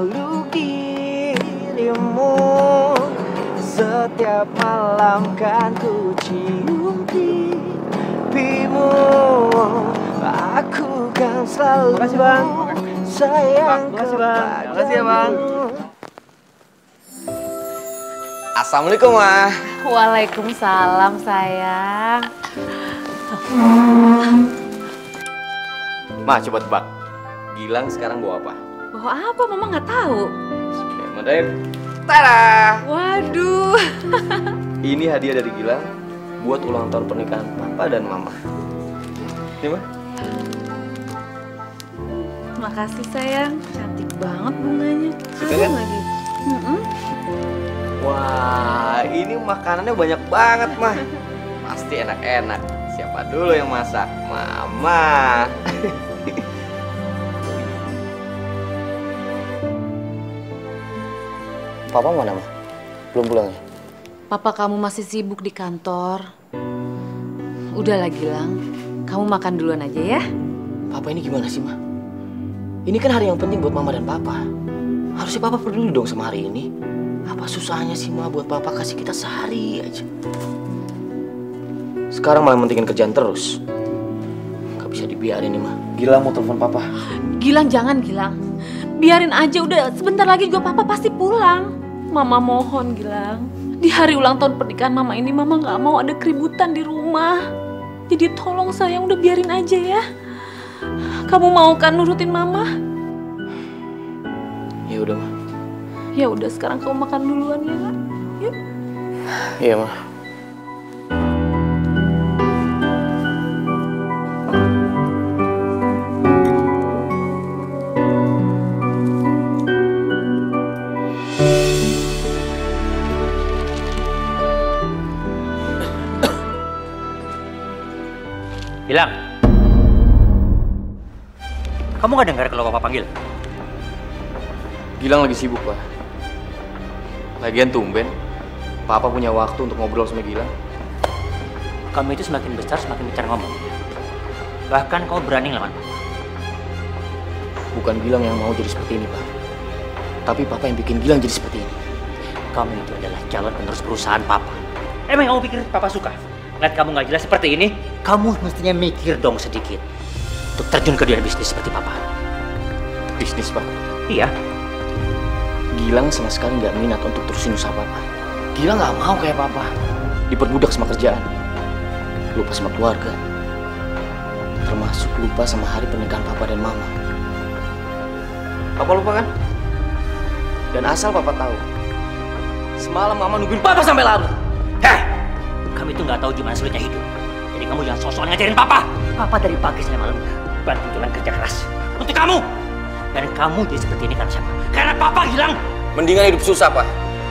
selalu dirimu. Setiap malam kan ku cium pipimu. Aku kan selalu sayang kepadamu. Makasih ya, Bang. Assalamualaikum, Ma. Waalaikumsalam, sayang. Ma, coba tebak. Gilang sekarang bawa apa? Bawa apa? Mama nggak tahu. Modern. Tada! Waduh. Ini hadiah dari Gilang buat ulang tahun pernikahan Papa dan Mama. Ini, Ma. Makasih, sayang. Cantik banget bunganya. Suka kan? Lagi. Wah, ini makanannya banyak banget, Ma. Pasti enak-enak. Siapa dulu yang masak? Mama. Papa mana, Ma? Belum pulang ya? Papa kamu masih sibuk di kantor. Udahlah, Gilang. Kamu makan duluan aja ya. Papa ini gimana sih, Ma? Ini kan hari yang penting buat Mama dan Papa. Harusnya Papa peduli dong sama hari ini. Apa susahnya sih, Ma, buat Papa kasih kita sehari aja? Sekarang malah mentingin kerjaan terus. Gak bisa dibiarin nih, Ma. Gilang mau telepon Papa. Gilang, jangan, Gilang. Biarin aja, udah sebentar lagi juga Papa pasti pulang. Mama mohon, Gilang. Di hari ulang tahun pernikahan Mama ini, Mama nggak mau ada keributan di rumah. Jadi tolong sayang, udah biarin aja ya. Kamu mau kan nurutin Mama? Ya udah, Ma. Ya udah, sekarang kamu makan duluan ya. Yuk. Iya, Ma. Gilang, kamu nggak dengar kalau Papa panggil? Gilang lagi sibuk, Pak. Lagian tumben, Papa punya waktu untuk ngobrol sama Gilang. Kamu itu semakin besar semakin bicara ngomong. Bahkan kamu berani ngelawan Papa. Bukan Gilang yang mau jadi seperti ini, Pak. Tapi Papa yang bikin Gilang jadi seperti ini. Kamu itu adalah calon penerus perusahaan Papa. Emang kamu pikir Papa suka? Lihat kamu nggak jelas seperti ini, kamu mestinya mikir dong sedikit. Untuk terjun ke dunia bisnis seperti Papa. Bisnis, Pak. Iya. Gilang sama sekali nggak minat untuk terusin usaha Papa. Gilang nggak mau kayak Papa. Diperbudak sama kerjaan. Lupa sama keluarga. Termasuk lupa sama hari pernikahan Papa dan Mama. Papa lupa kan? Dan asal Papa tahu, semalam Mama nungguin Papa sampai larut. Heh! Kamu itu nggak tahu gimana sulitnya hidup. Jadi kamu jangan sok-sok ngajarin Papa. Papa dari pagi sampai malam bantu Gilang kerja keras untuk kamu. Dan kamu jadi seperti ini karena siapa? Karena Papa Gilang. Mendingan hidup susah, Pak.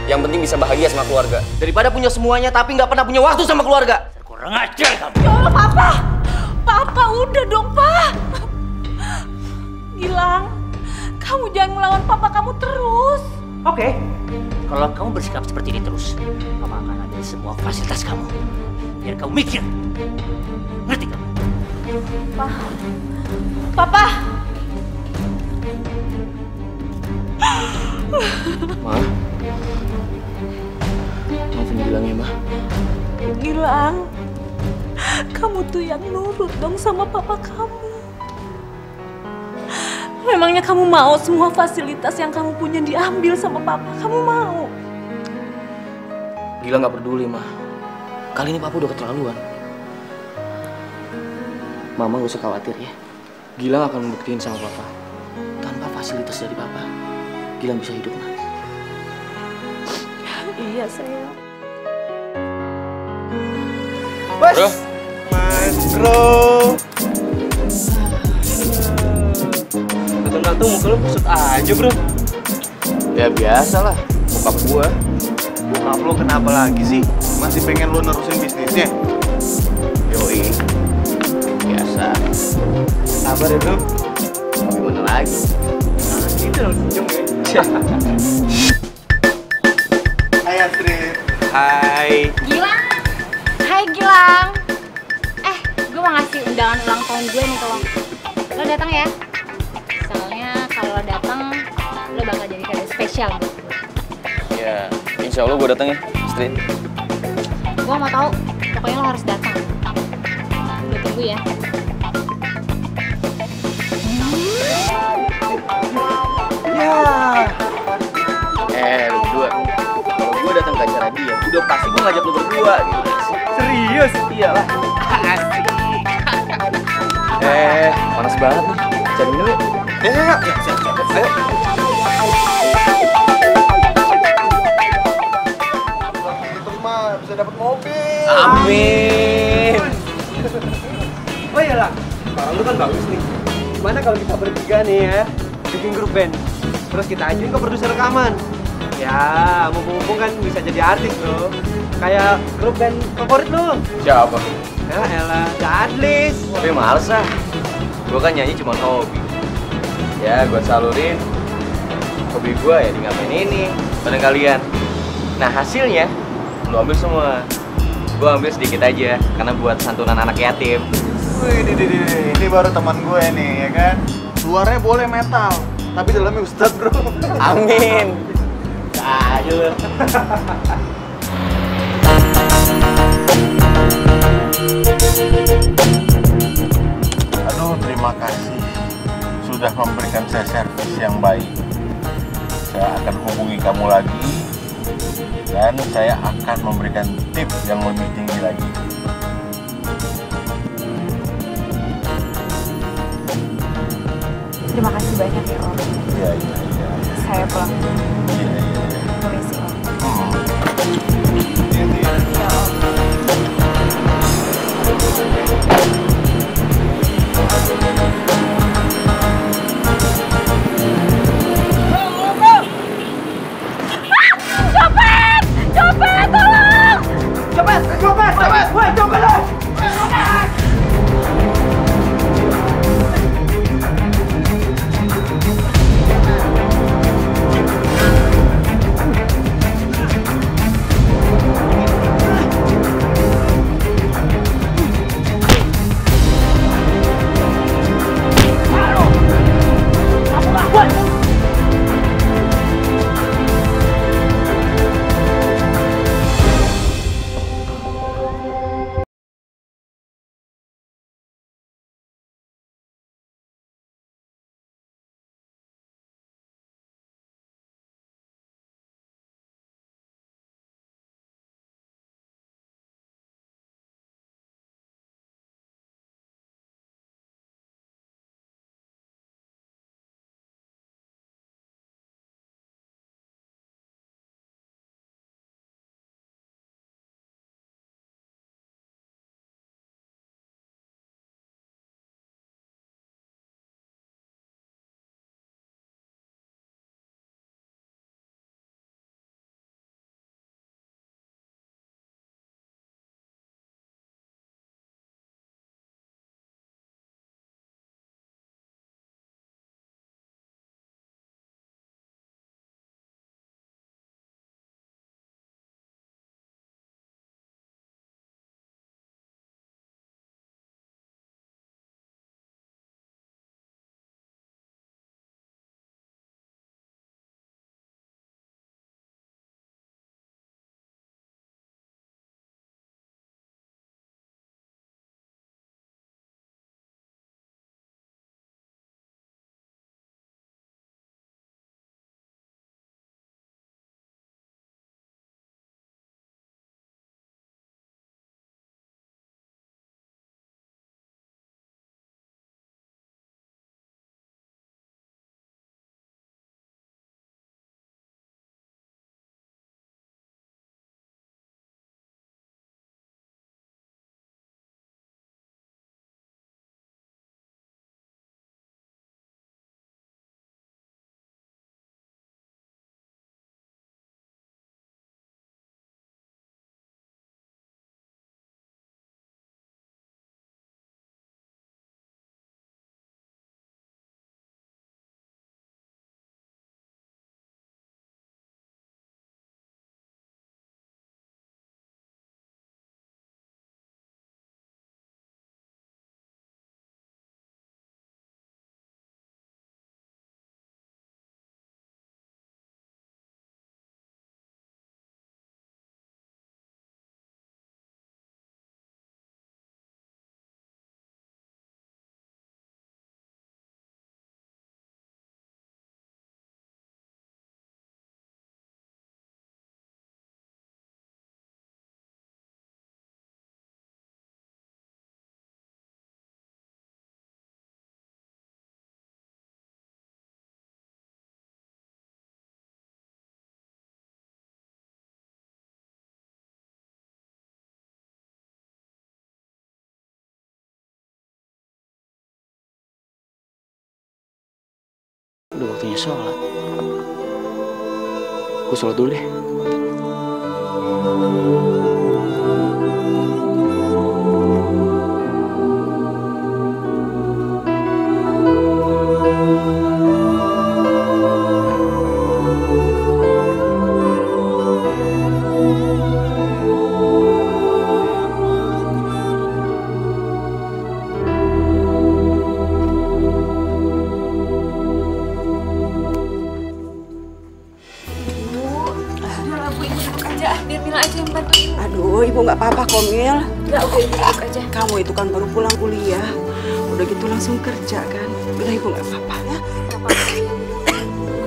Yang penting bisa bahagia sama keluarga. Daripada punya semuanya tapi nggak pernah punya waktu sama keluarga. Kurang ajar kamu. Ya Allah, Papa. Papa, udah dong, Pak. Gilang, kamu jangan melawan Papa kamu terus. Oke. Kalau kamu bersikap seperti ini terus, Papa akan ambil semua fasilitas kamu. Biar kamu mikir. Ngerti kamu? Papa. Ma, maafin Gilang ya, Ma. Gilang, kamu tuh yang nurut dong sama Papa kamu. Memangnya kamu mau semua fasilitas yang kamu punya diambil sama Papa? Kamu mau? Gilang nggak peduli, Ma. Kali ini Papa udah keterlaluan. Mama gak usah khawatir ya. Gilang akan membuktiin sama Papa. Tanpa fasilitas dari Papa, Gilang bisa hidup, Ma. Iya, sayang. Bro. Maestro. Datang-datang muka lu kusut aja, Bro. Ya biasa lah, bokap gua. Bokap lo kenapa lagi sih? Masih pengen lo nerusin bisnisnya? Yoi. Biasa. Sabar ya, Bro. Gimana lagi? Nah, gitu dong, senyum ya. Hai, Astrid. Hai. Gilang. Hai Gilang. Gue mau ngasih undangan ulang tahun gue nih ke lo. Lo datang ya. Soalnya kalau lo datang, lo bakal jadi kado spesial buat gue. Ya, insya Allah gue datang ya, Street. Gue mau tahu, pokoknya lo harus datang. Gue tunggu ya. Lu berdua, kalau gue datang ke acara dia, udah pasti gue ngajak lu berdua gitu. Serius? Iyalah. Asik. Panas banget nih. Cari dulu yuk. Ya, siap. Ayo. Itu mah bisa dapat mobil. Amin. Oh iya lah, suara lu kan bagus nih. Gimana kalau kita bertiga nih ya, bikin grup band, terus kita ajuin ke produser rekaman. Ya, mumpung-mumpung kan bisa jadi artis bro. Kayak grup band favorit lu. Siapa? Ya elah, Adlis. Tapi males ah. Gue kan nyanyi cuma hobi. Ya, gue salurin hobi gue ya di ngapain ini bareng kalian. Nah hasilnya lu ambil semua. Gue ambil sedikit aja karena buat santunan anak yatim. Wih, ini baru teman gue nih, ya kan? Luarnya boleh metal, tapi dalamnya ustadz bro. Amin. Aja lu. Aduh, terima kasih sudah memberikan saya servis yang baik. Saya akan hubungi kamu lagi dan saya akan memberikan tip yang lebih tinggi lagi. Terima kasih banyak ya Om. Iya. Saya pulang. Iya. Permisi Om. Iya. Ya Om. waktunya sholat. Gue sholat dulu deh. Aduh, ibu nggak apa-apa kok, Mil. Enggak, udah ibu duduk aja. Kamu itu kan baru pulang kuliah. Udah gitu langsung kerja kan. Udah ibu nggak apa-apa ya.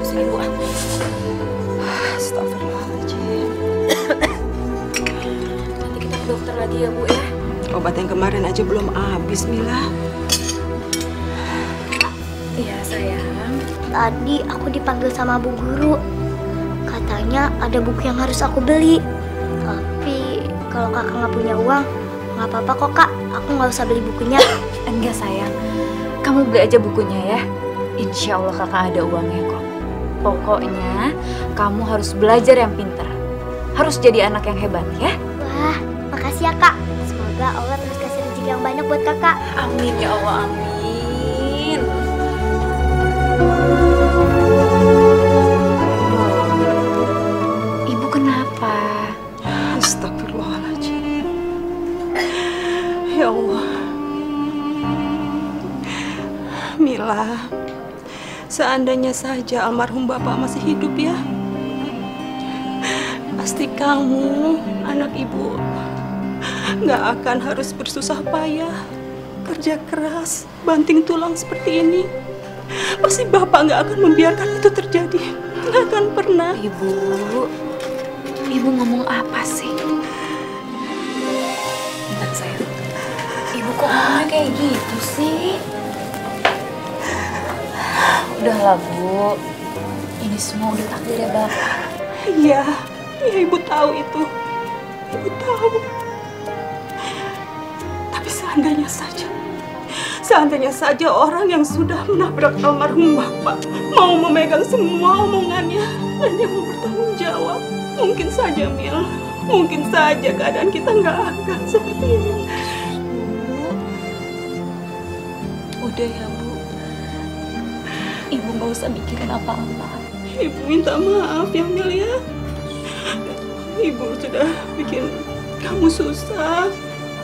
Kursi ibu. Astagfirullahaladzim. Nanti kita ke dokter lagi ya, Bu ya. Obat yang kemarin aja belum habis, Mila. Iya, sayang. Tadi aku dipanggil sama bu guru. Katanya ada buku yang harus aku beli. Tapi kalau kakak nggak punya uang, nggak apa-apa kok kak. Aku nggak usah beli bukunya. Enggak sayang, kamu beli aja bukunya ya. Insya Allah kakak ada uangnya kok. Pokoknya kamu harus belajar yang pintar. Harus jadi anak yang hebat ya. Wah, makasih ya kak. Semoga Allah terus kasih rezeki yang banyak buat kakak. Amin ya Allah, amin. Ibu kenapa? Astagfirullahaladzim. Ya Allah. Mila, seandainya saja almarhum bapak masih hidup ya, pasti kamu, anak ibu, nggak akan harus bersusah payah, kerja keras, banting tulang seperti ini. Pasti bapak nggak akan membiarkan itu terjadi. Nggak akan pernah. Ibu ngomong apa sih? Bentar sayang. Ibu kok ngomongnya kayak gitu sih? Udahlah Bu, ini semua udah takdirnya Bapak. Iya, iya ibu tahu itu. Ibu tahu. Tapi seandainya saja orang yang sudah menabrak almarhum bapak mau memegang semua omongannya dan dia mau bertanggung jawab, mungkin saja Mil, mungkin saja keadaan kita nggak akan seperti ini. Bu, udah ya Bu. Ibu nggak usah mikirin apa-apa. Ibu minta maaf ya Mil ya. Ibu sudah bikin kamu susah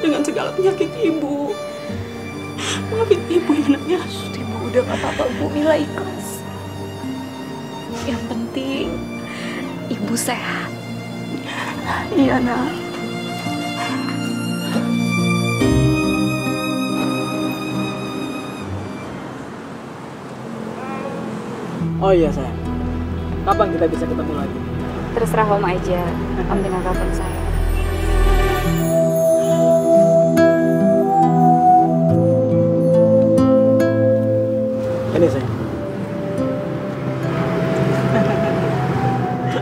dengan segala penyakit ibu. Maafin ibu ya nak ya. Ibu udah nggak apa-apa Bu, Mila ikhlas. Yang penting Ibu sehat. Iya nak. Oh iya sayang, kapan kita bisa ketemu lagi? Terserah Om aja, Om tinggal kapan saya. Ini sayang.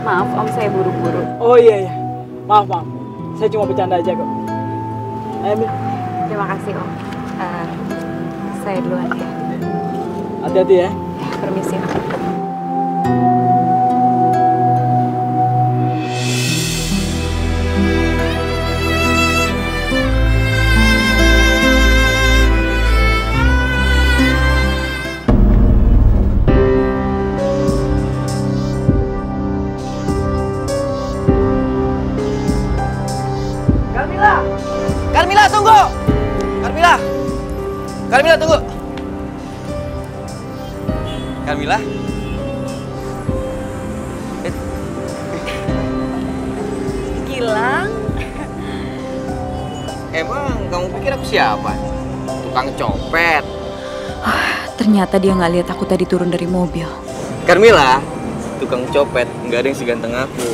Maaf Om, saya buru-buru. Oh iya, maaf. Saya cuma bercanda aja kok. Ayo Mil, Terima kasih Om. Saya duluan ya. hati-hati ya. Permisi Om. Carmila tunggu! Carmila tunggu! Carmila? Gilang, Emang kamu pikir aku siapa? Tukang copet. Ternyata dia nggak lihat aku tadi turun dari mobil. Carmila, tukang copet, nggak ada yang seganteng aku.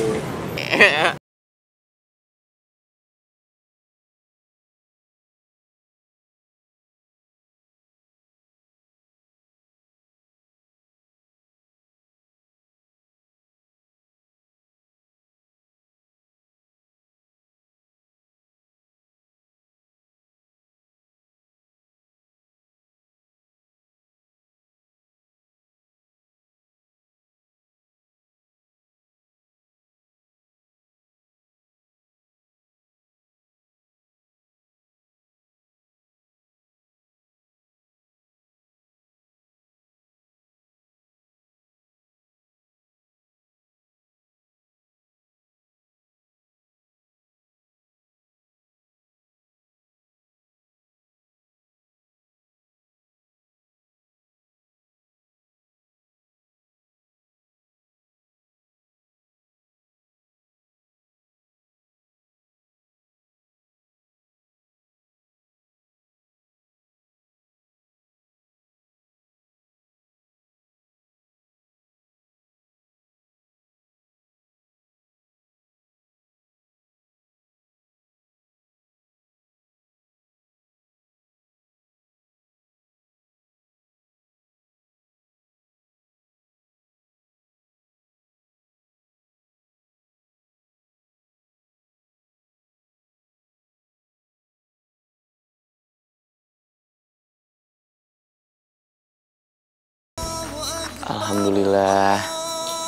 Alhamdulillah.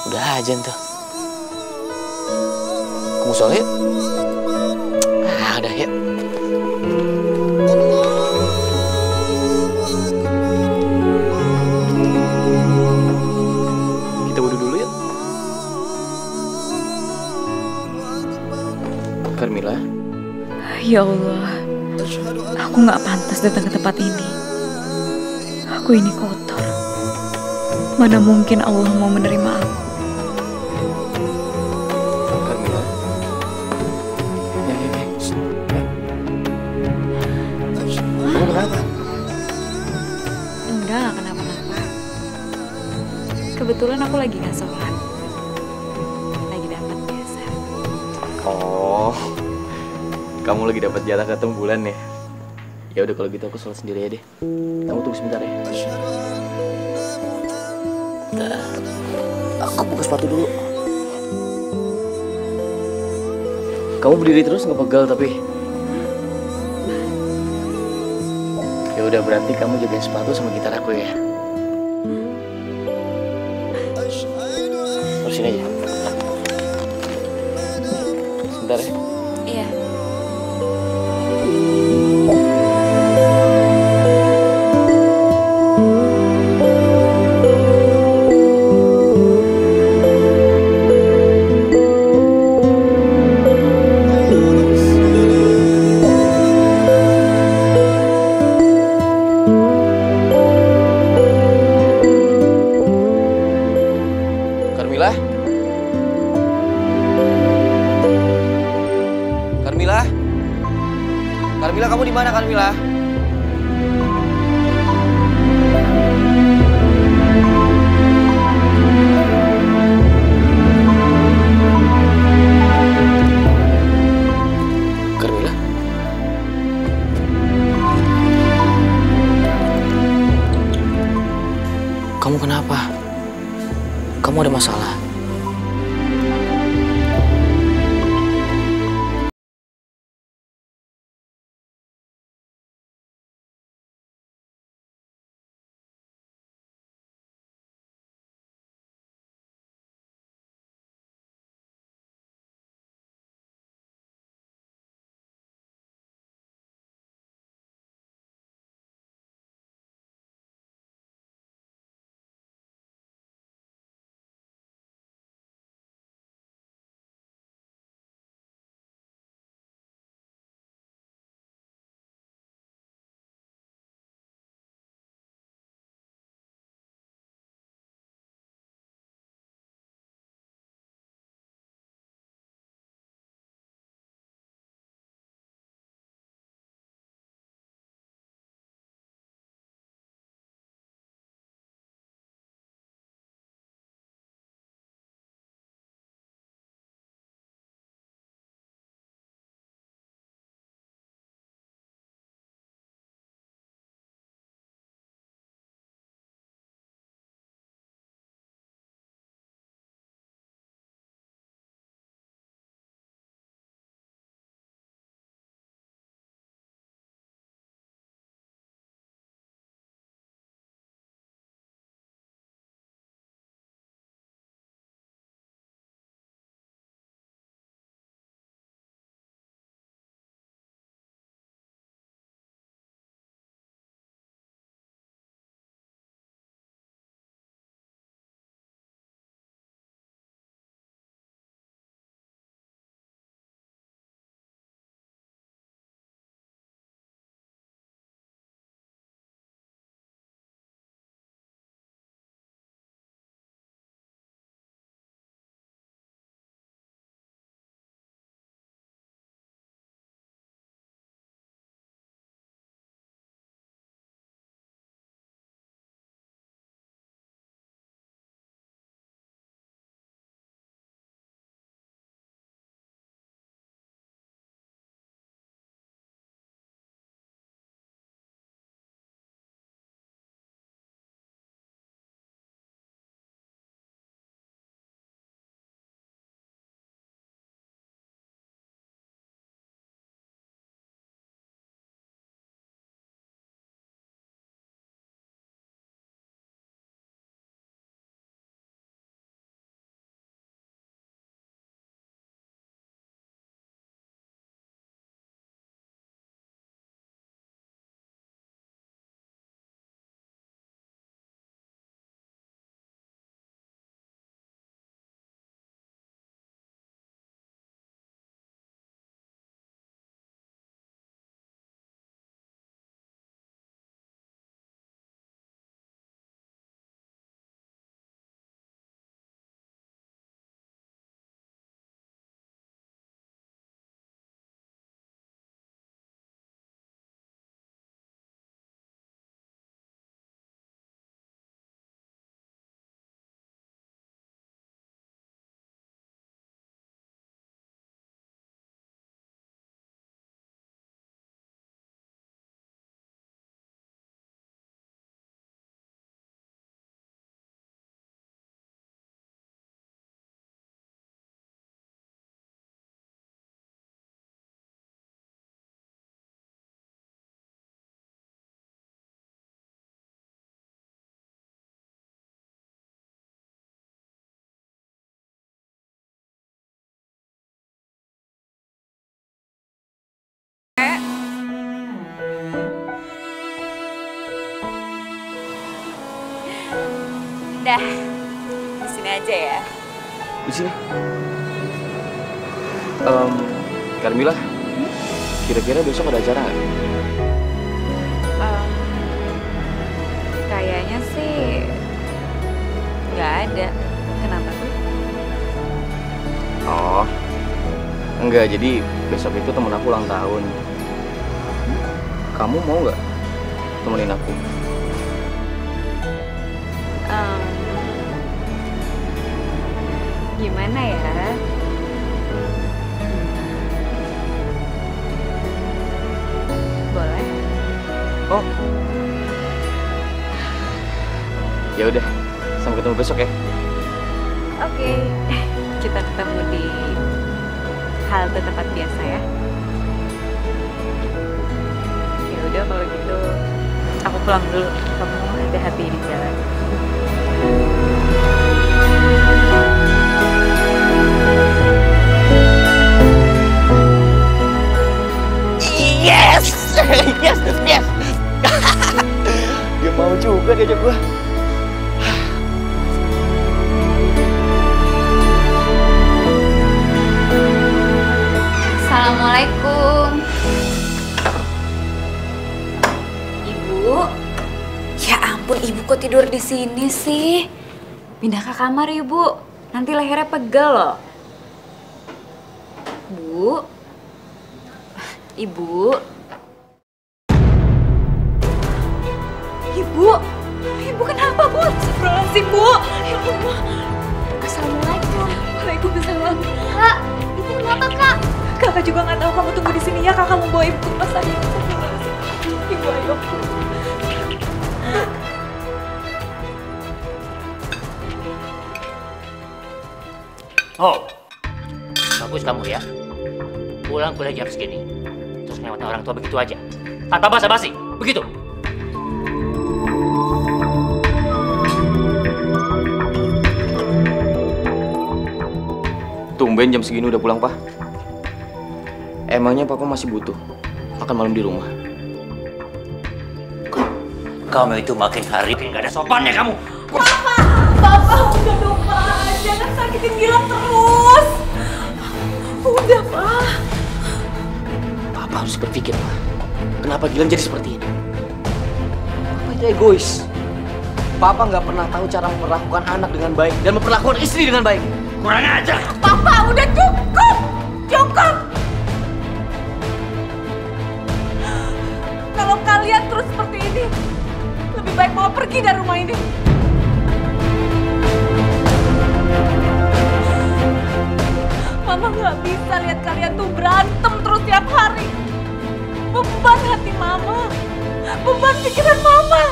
Udah ajan tuh. Kamu sholat yuk? Ah, udah yuk. Kita wudhu dulu yuk. Carmilla. Ya Allah, aku nggak pantas datang ke tempat ini. Aku ini kotor. Mana mungkin Allah mau menerima aku. Carmilla. Ya. Kamu kenapa? Enggak kenapa-napa. Kebetulan aku lagi nggak sholat. Lagi dapat biasa. Oh, kamu lagi dapat jatah ketemu bulan ya? Ya udah kalau gitu aku sholat sendiri ya deh. Kamu tunggu sebentar ya. Bentar. Aku buka sepatu dulu. Kamu berdiri terus nggak pegal tapi. Ya udah berarti kamu jagain sepatu sama gitar aku ya. Terus sini aja. Sebentar ya. Iya. Carmilla? Carmilla? Carmilla, kamu di mana, Carmilla? Carmilla? Kamu kenapa? Kamu ada masalah? udah di sini aja ya. Di sini. Carmilla, kira-kira besok ada acara nggak? Kayaknya sih nggak ada. Kenapa tuh? Oh, enggak. Jadi besok itu temen aku ulang tahun. Kamu mau nggak temenin aku? Gimana ya? Boleh. Oh. Ya udah, sampai ketemu besok ya. Oke. Kita ketemu di halte tempat biasa ya. Ya udah kalau gitu aku pulang dulu. Kamu hati-hati di jalan. Yes! Yes! Yes! Dia mau juga diajak gua. Assalamualaikum. Ibu. Ya ampun, ibu kok tidur di sini sih? Pindah ke kamar, Ibu. Nanti lehernya pegel loh. Bu. Ibu. Ibu. Ibu kenapa, Bu? Astagfirullahaladzim, Bu. Ya Allah. Assalamualaikum. Waalaikumsalam. Kak, itu kenapa kak? Kakak juga nggak tahu, kamu tunggu di sini ya. Kakak mau bawa ibu ke rumah sakit. Ibu ayo. Oh, bagus kamu ya. Pulang kuliah jam segini, terus ngelewatin orang tua begitu aja, tanpa basa-basi, begitu. Tumben jam segini udah pulang, Pak. Emangnya Papa masih butuh makan malam di rumah? Kamu itu makin hari nggak ada sopannya kamu. Papa, udah dong, Pak. Jangan sakitin Gilang terus. Udah, Pak. Papa harus berpikir, Pak. Kenapa Gilang jadi seperti ini? Papa itu egois. Papa nggak pernah tahu cara memperlakukan anak dengan baik dan memperlakukan istri dengan baik. Kurang ajar. Papa, udah cukup. Cukup. Kalau kalian terus seperti ini, lebih baik mau pergi dari rumah ini. Mama nggak bisa lihat kalian tuh berantem terus tiap hari. Beban hati Mama, beban pikiran Mama.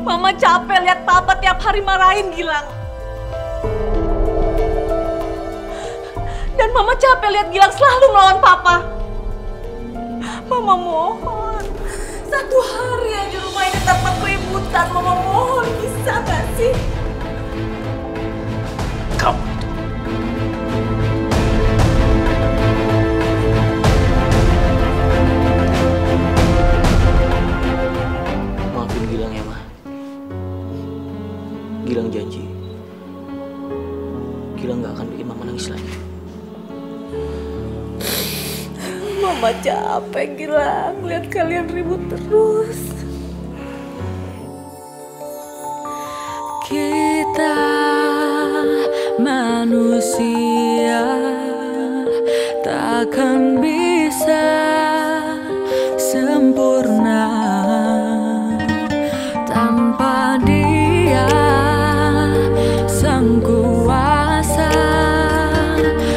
Mama capek lihat Papa tiap hari marahin Gilang. Dan Mama capek lihat Gilang selalu melawan Papa. Mama mohon, satu hari aja rumah ini tanpa keributan. Mama mohon, bisa gak sih? Kamu itu. Maafin Gilang ya, Ma. Gilang janji. Gilang gak akan bikin Mama nangis lagi. Mama capek Gilang, lihat kalian ribut terus. Kita manusia takkan bisa sempurna tanpa Dia Sang Kuasa,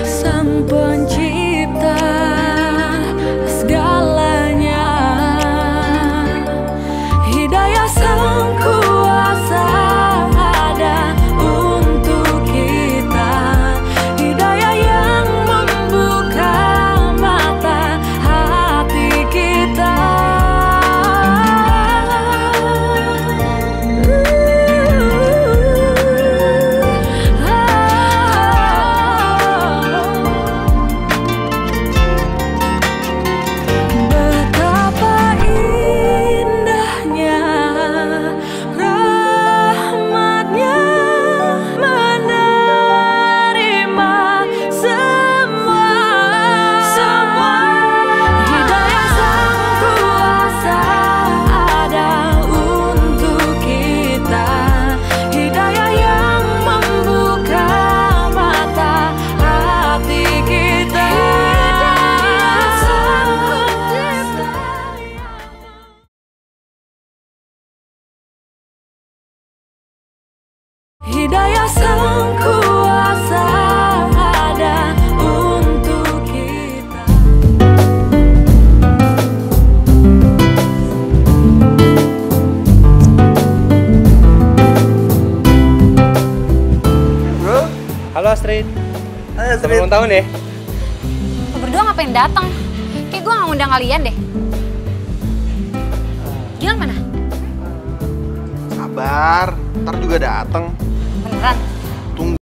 Sang Pencipta segalanya. Hidayah Sang Kuasa ada untuk kita, hidayah yang membuka mata Hidayah Sang Kuasa ada untuk kita. Bro, halo Astrid. Selamat ulang tahun ya. Lo berdua ngapain datang? Kayak gue gak ngundang kalian deh. Gilang mana? Sabar, ntar juga dateng. Beneran? Tunggu.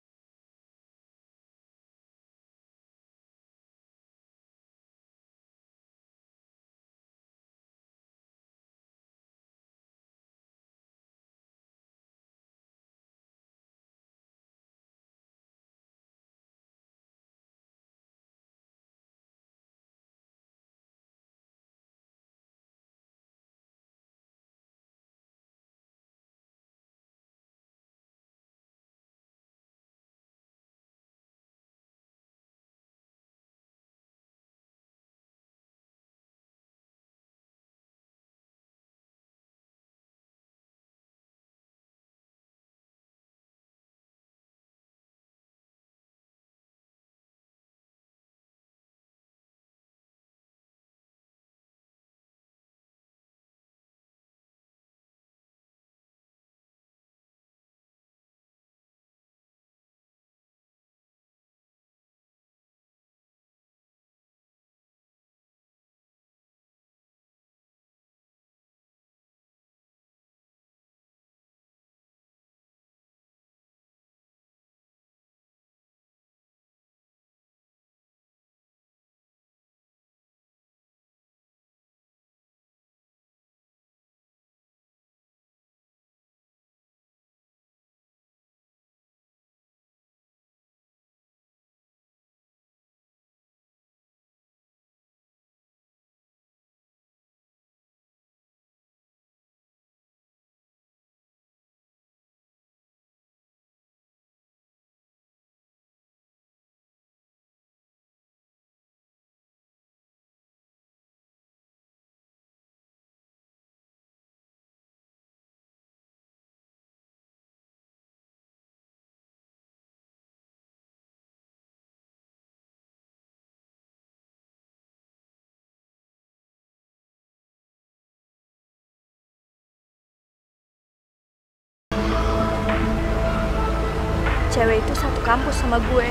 Cewek itu satu kampus sama gue.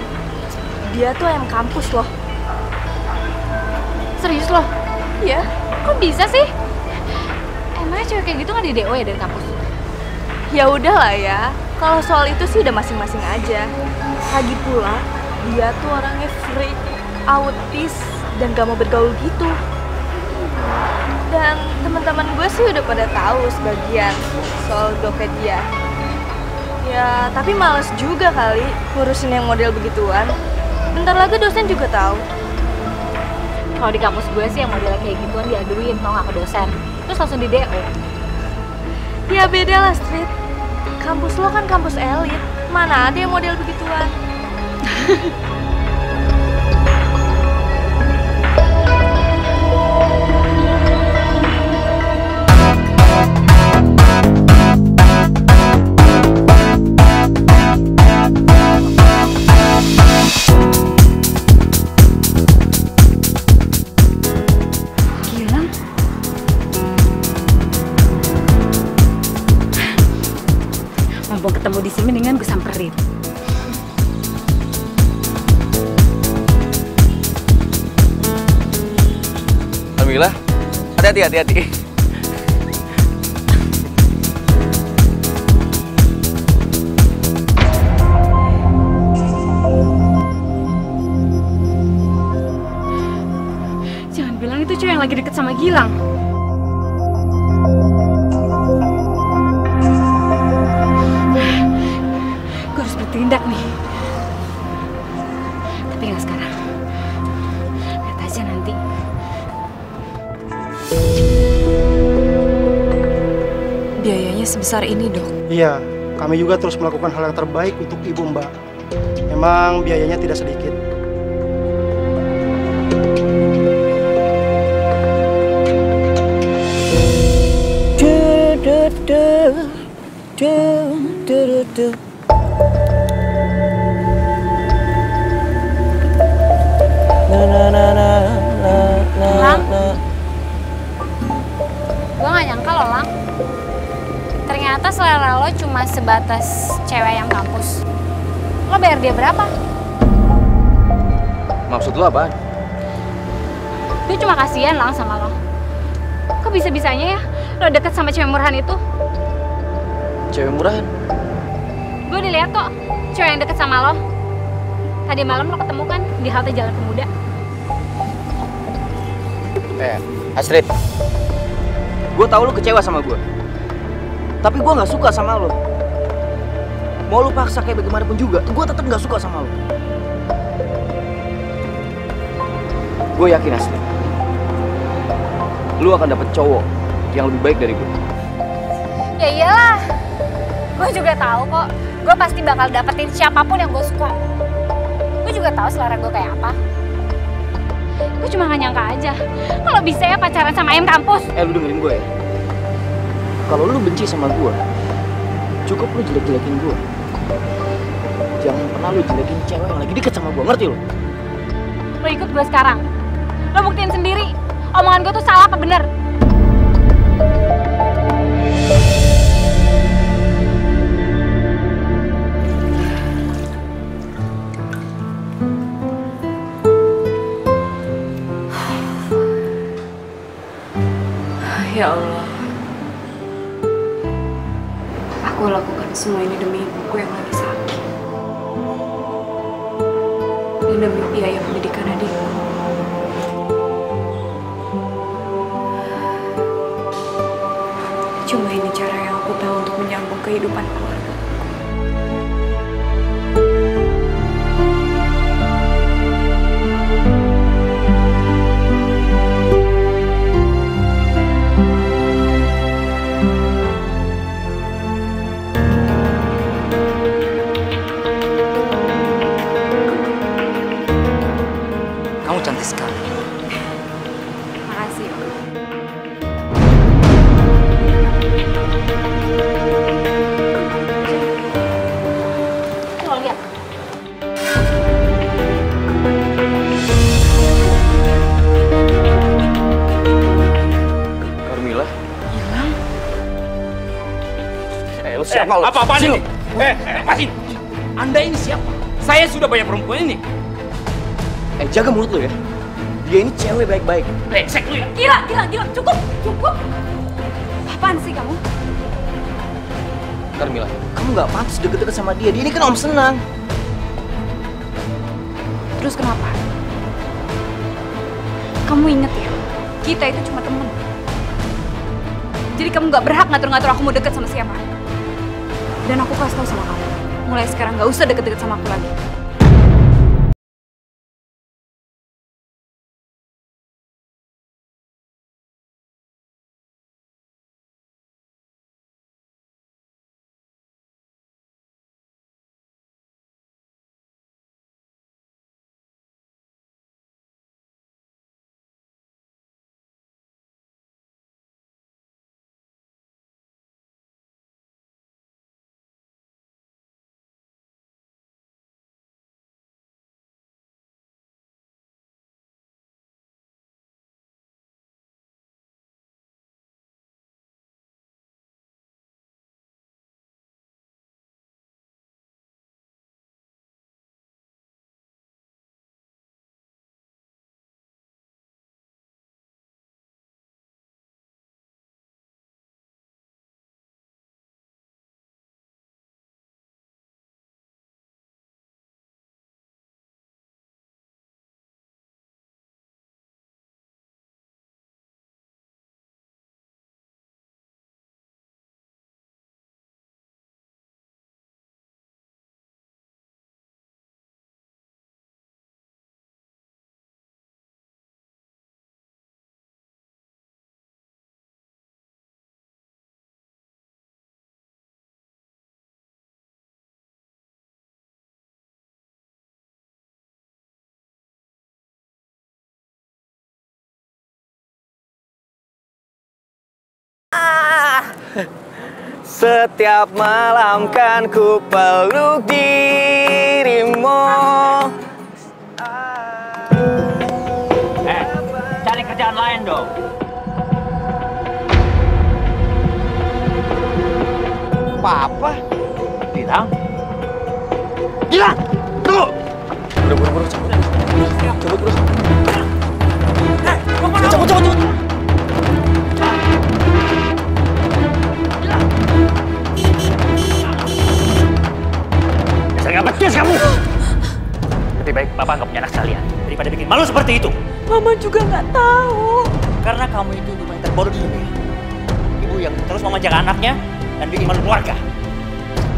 Dia tuh ayam kampus loh. Serius loh? Iya. Kok bisa sih? Emangnya cewek kayak gitu gak di DO ya dari kampus? Ya udahlah ya. Kalau soal itu sih udah masing-masing aja. Lagi pula, dia tuh orangnya freak, autis, dan gak mau bergaul gitu. Dan teman-teman gue sih udah pada tahu sebagian soal dompet dia. Ya, tapi males juga kali ngurusin yang model begituan. Bentar lagi dosen juga tahu. Kalau di kampus gue sih yang modelnya kayak gituan diaduin tau gak ke dosen. Terus langsung di DO. Ya beda lah, Street. Kampus lo kan kampus elit. Mana ada yang model begituan? Mumpung ketemu di sini, mendingan gue samperin. Alhamdulillah. Hati-hati. Jangan bilang itu cewek yang lagi deket sama Gilang. Gue harus bertindak nih. Tapi nggak sekarang. Lihat aja nanti. Biayanya sebesar ini, Dok. Iya, kami juga terus melakukan hal yang terbaik untuk Ibu Mbak. Memang biayanya tidak sedikit. Lang, gue gak nyangka loh Lang. Ternyata selera lo cuma sebatas cewek yang kampus. Lo bayar dia berapa? Maksud lo apaan? Gue cuma kasihan Lang sama lo. Kok bisa-bisanya ya lo deket sama cewek murahan itu? Cewek murahan? Gue dilihat kok cewek yang deket sama lo. Tadi malam lo ketemu kan di halte Jalan Pemuda. Astrid, gue tahu lo kecewa sama gue. Tapi gue nggak suka sama lo. Mau lo paksa kayak bagaimanapun juga, gue tetap nggak suka sama lo. Gue yakin Astrid, lo akan dapet cowok yang lebih baik dari gue. Ya iyalah, gue juga tahu kok. Gue pasti bakal dapetin siapapun yang gue suka. Gue juga tahu selera gue kayak apa. Gue cuma gak nyangka aja kalau bisa ya pacaran sama ayam kampus. Lu dengerin gue ya. Kalau lu benci sama gue, cukup lu jelek-jelekin gue. Jangan pernah lu jelekin cewek yang lagi deket sama gue, ngerti lu? Lo ikut gue sekarang. Lo buktiin sendiri, omongan gue tuh salah apa bener? Ya Allah, aku lakukan semua ini demi ibuku yang lagi sakit dan demi biaya pendidikan adikku. Cuma ini cara yang aku tahu untuk menyambung kehidupan keluarga. Kamu cantik sekali. Makasih. Lo lihat. Carmilla? Hilang? Lu siapa lu? Apa-apaan ini? Lepasin! Anda ini siapa? Saya sudah banyak perempuan ini. Jaga mulut lu ya. Dia ini cewek baik-baik. Brengsek lu ya. Gila, cukup. Apaan sih kamu? Carmilla, kamu nggak pantas deket-deket sama dia. Dia ini kan om senang. Terus kenapa? Kamu inget ya, kita itu cuma temen. Jadi kamu gak berhak ngatur-ngatur aku mau deket sama siapa. Dan aku kasih tau sama kamu, mulai sekarang gak usah deket-deket sama aku lagi. Setiap malam kan ku peluk dirimu. apa-apa. Gilang? Gilang! Tunggu! Udah buru-buru cabut. Cabut bro. Mau kemana? Cabut. Dasar nggak becus kamu! Lebih baik Bapak nggak punya anak sekalian daripada bikin malu seperti itu. Mama juga nggak tahu. Karena kamu itu ibu yang terbodoh di dunia. Ibu yang terus memanjakan anaknya dan bikin malu keluarga.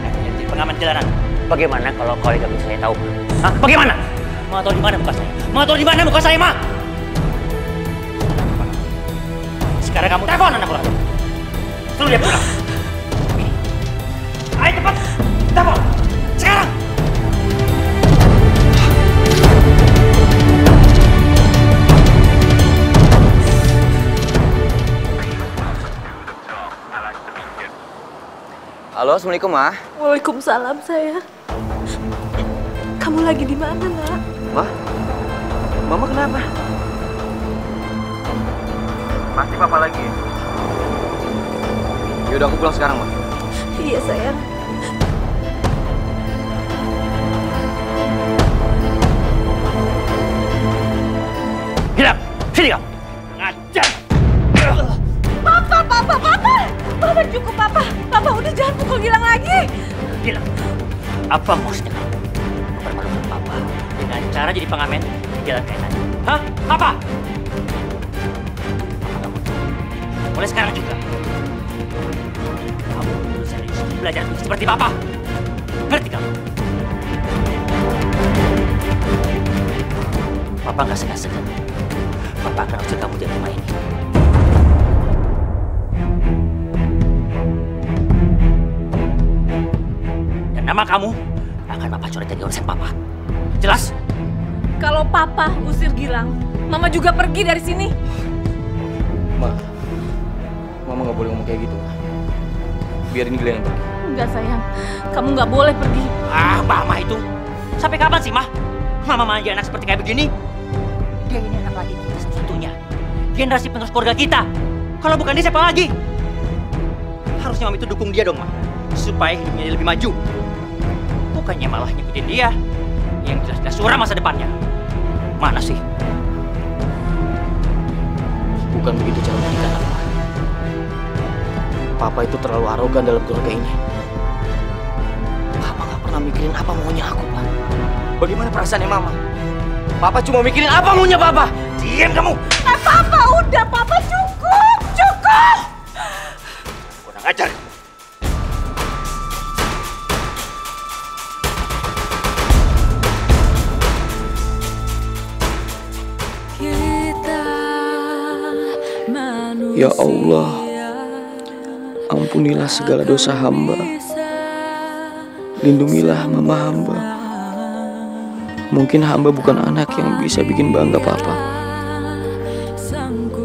Jadi pengamen jalanan. Bagaimana kalau kolega saya tahu? Hah? Bagaimana? Mau tahu di mana muka saya? Mau tahu di mana muka saya, Ma? Sekarang kamu telepon anak buah. Suruh dia pulang. Ini. Ayo cepat. Telepon. Sekarang. Halo, assalamualaikum Ma. Waalaikumsalam sayang. Kamu lagi di mana nak? Ma, Mama kenapa? Pasti Papa lagi. Yaudah aku pulang sekarang Ma. Iya sayang. Gilang, sini kamu. Ngajar. Papa cukup Papa. Papa udah jangan pukul Gilang lagi. Gilang, apa maksudnya kamu? Mempermalukan Papa dengan cara jadi pengamen di jalan kayak tadi. Hah? Apa? Papa kamu mulai sekarang juga. Kamu harus serius belajar seperti Papa. Ngerti kamu? Papa nggak segan-segan. Papa akan usir kamu dari rumah ini. Dan nama kamu akan Papa coret dari urusan Papa. Jelas? Kalau Papa usir Gilang, Mama juga pergi dari sini. Mama nggak boleh ngomong kayak gitu. Biarin Gilang yang pergi. Enggak sayang, kamu nggak boleh pergi. Ah, Mama itu. Sampai kapan sih, Mah? Mama manja anak seperti kayak begini? Dia ini anak lagi kita satu-satunya. Generasi penerus keluarga kita. Kalau bukan dia siapa lagi? Harusnya Mama itu dukung dia dong, Mah. Supaya hidupnya dia lebih maju. Bukannya malah ngikutin dia. Yang jelas-jelas suram masa depannya. Mana sih? Bukan begitu cara mendidik anak, Ma. Papa itu terlalu arogan dalam keluarga ini. Papa nggak pernah mikirin apa maunya aku, Pak. Bagaimana perasaannya Mama? Papa cuma mikirin apa maunya Papa. Diam kamu! Papa udah, Papa cukup. Kurang ajar. Ya Allah, ampunilah segala dosa hamba. Lindungilah mama hamba. Mungkin hamba bukan anak yang bisa bikin bangga Papa.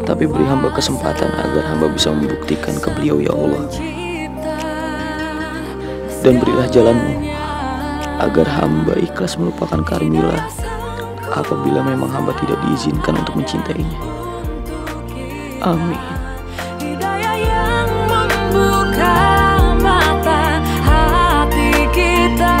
Tapi beri hamba kesempatan agar hamba bisa membuktikan ke beliau ya Allah. Dan berilah jalanmu agar hamba ikhlas melupakan Carmila apabila memang hamba tidak diizinkan untuk mencintainya. Amin. Hidayah yang membuka mata hati kita.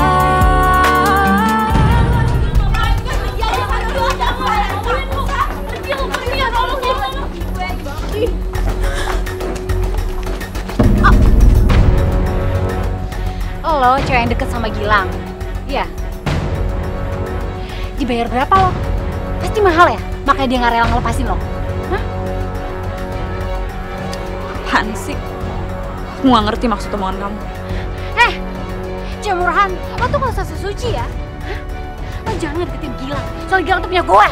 Lo cewek yang deket sama Gilang. Iya. Dibayar berapa lo? Pasti mahal ya? Makanya dia nggak rela ngelepasin lo. Apaan sih? Aku nggak ngerti maksud omongan kamu. Cewek murahan, lo tuh gak usah sesuci ya. Hah? Lo jangan ngedeketin Gilang, soalnya Gilang tuh punya gue.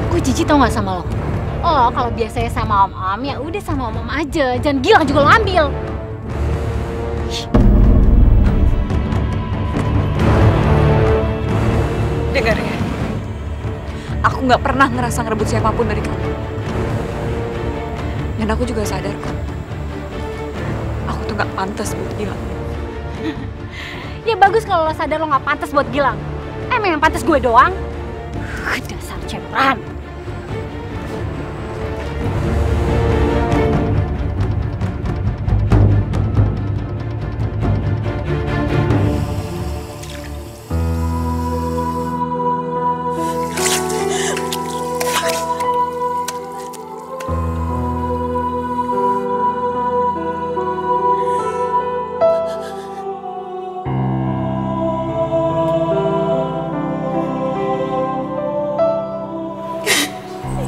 Gue jijik tau gak sama lo? Oh, kalau biasanya sama om-om ya udah sama om-om aja, jangan Gilang juga lo ambil. Dengar ya, aku nggak pernah ngerasa ngerebut siapapun dari kamu. Dan aku juga sadar kok, aku tuh nggak pantas buat Gilang. Ya bagus kalau lo sadar lo nggak pantas buat Gilang. Emang yang pantas gue doang. Dasar ceperan.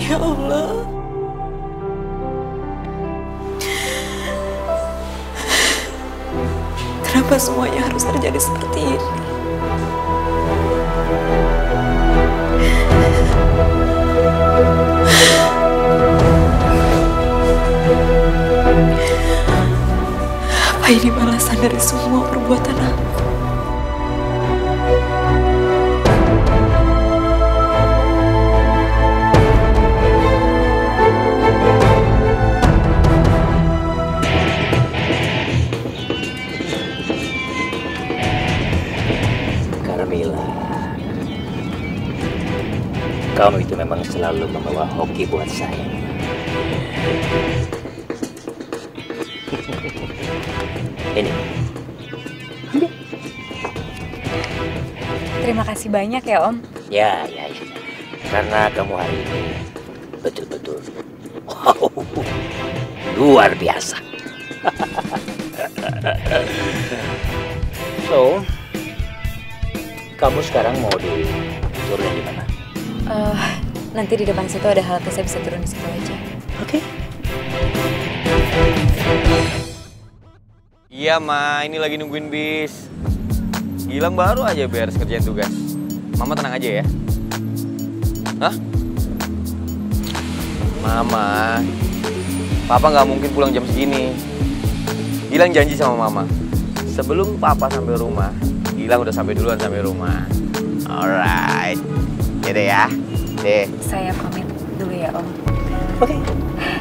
Ya Allah. Kenapa semuanya harus terjadi seperti ini? Apa ini balasan dari semua perbuatan aku? Carmilla, kamu itu memang selalu membawa hoki buat saya. Ini. Terima kasih banyak ya Om. Ya. Karena kamu hari ini betul-betul wow, luar biasa. So, kamu sekarang mau diturunin di mana? Nanti di depan situ ada halte, saya bisa turun di situ aja. Oke. Iya, Ma, ini lagi nungguin bis. Gilang baru aja beres kerjaan tugas. Mama tenang aja ya. Hah? Mama, Papa nggak mungkin pulang jam segini. Gilang janji sama Mama, sebelum Papa sampai rumah, Gilang udah sampai duluan sampai rumah. Alright. Yaudah ya. Deh. Saya pamit dulu ya Om. Oke.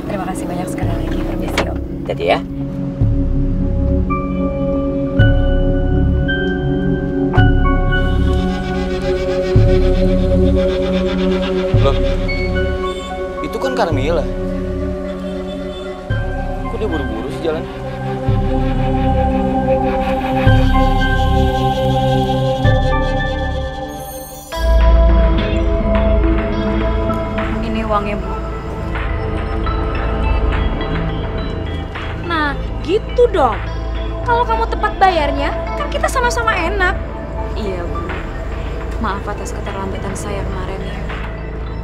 Terima kasih banyak sekali lagi. Permisi Om. Jadi ya. Loh, itu kan Carmilla. Kok dia buru-buru sih jalan? Ini uangnya Bu. Nah, gitu dong. Kalau kamu tepat bayarnya, kan kita sama-sama enak. Iya Bu. Maaf atas keterlambatan saya kemarin ya.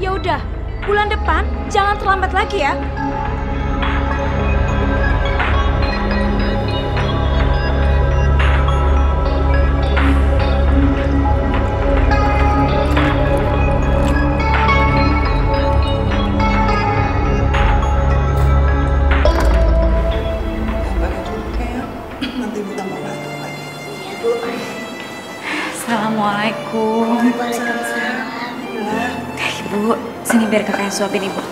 Ya udah, bulan depan jangan terlambat lagi ya. Assalamualaikum. Waalaikumsalam. Ibu, sini biar kakak yang suapin Ibu.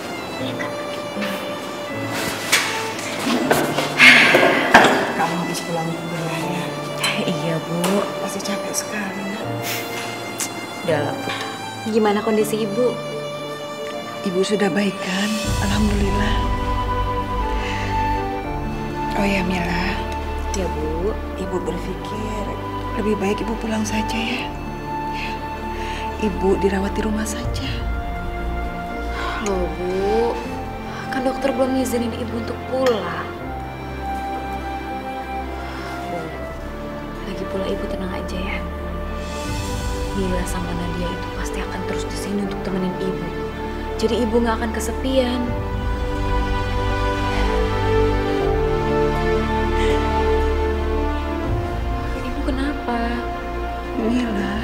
Kamu habis pulang kuliah ya? Iya Bu. Pasti capek sekali. Udah lah Bu. Gimana kondisi Ibu? Ibu sudah baik kan? Alhamdulillah. Oh ya Mila. Ya Bu. Ibu berpikir lebih baik Ibu pulang saja ya. Ibu dirawat di rumah saja. Loh Bu, kan dokter belum ngizinin Ibu untuk pulang. Bu, lagi pula Ibu tenang aja ya. Mila sama Nadia itu pasti akan terus di sini untuk temenin Ibu. Jadi Ibu nggak akan kesepian. Ibu kenapa? Mila,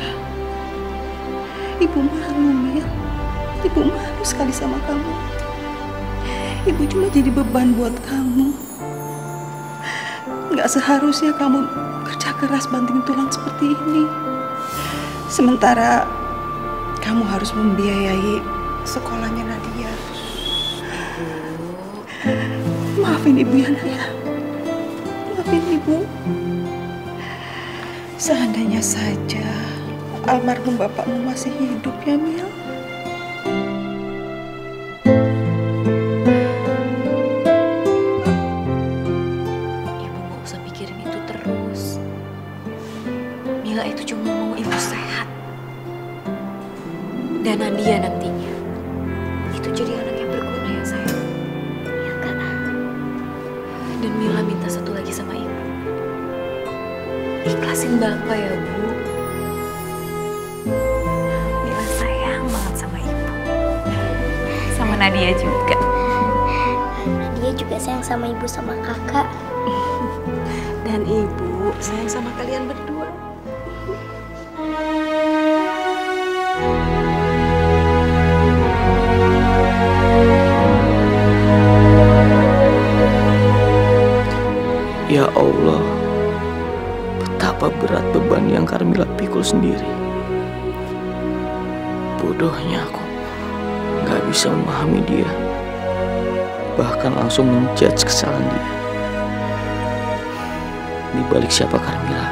Ibu malu Mil. Ibu malu sekali sama kamu. Ibu cuma jadi beban buat kamu. Nggak seharusnya kamu kerja keras banting tulang seperti ini. Sementara kamu harus membiayai sekolahnya Nadia. Maafin Ibu ya Naya. Maafin Ibu. Seandainya saja almarhum bapakmu masih hidup ya Mil. Ikhlasin Bapak ya, Bu. Mila sayang banget sama Ibu. Sama Nadia juga. Nadia juga sayang sama ibu sama kakak. Dan ibu sayang sama kalian berdua. Ya Allah, betapa berat beban yang Karmila pikul sendiri. Bodohnya aku, gak bisa memahami dia. Bahkan langsung menjudge kesalahan dia. Di balik siapa Karmila,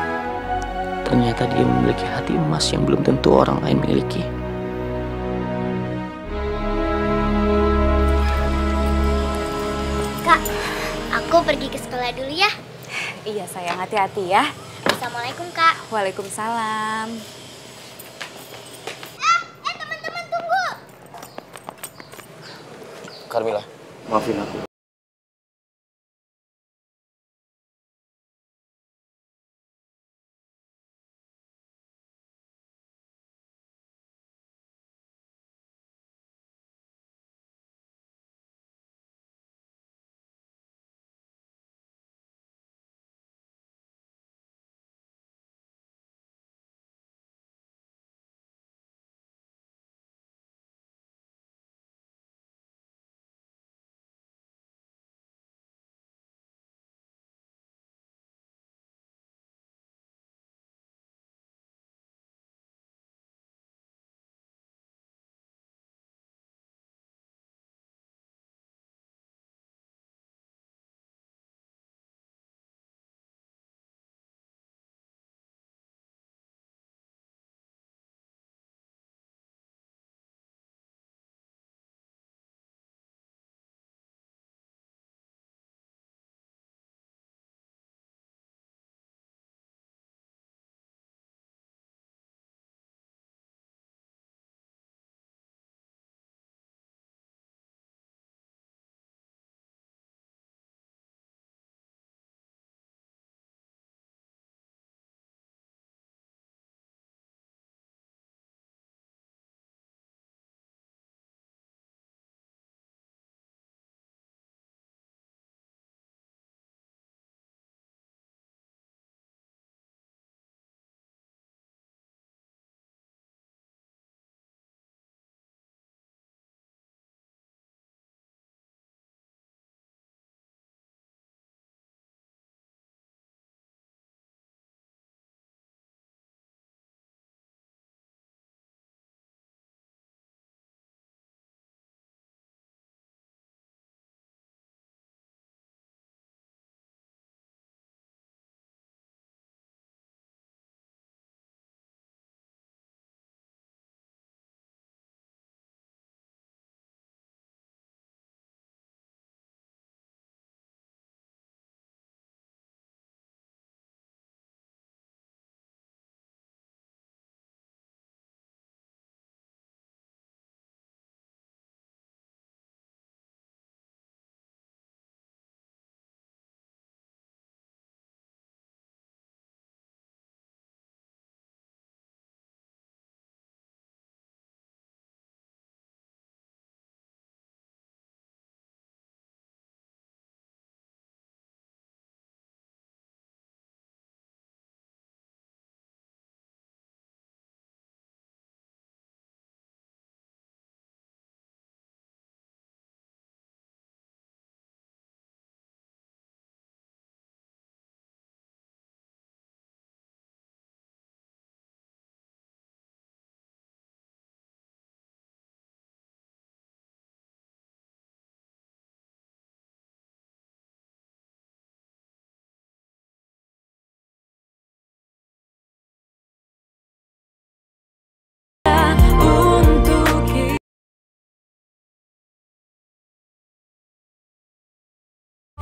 ternyata dia memiliki hati emas yang belum tentu orang lain miliki. Kak, aku pergi ke sekolah dulu ya. Iya sayang, hati-hati ya. Assalamualaikum Kak. Waalaikumsalam. Teman-teman tunggu. Karmila, maafin aku.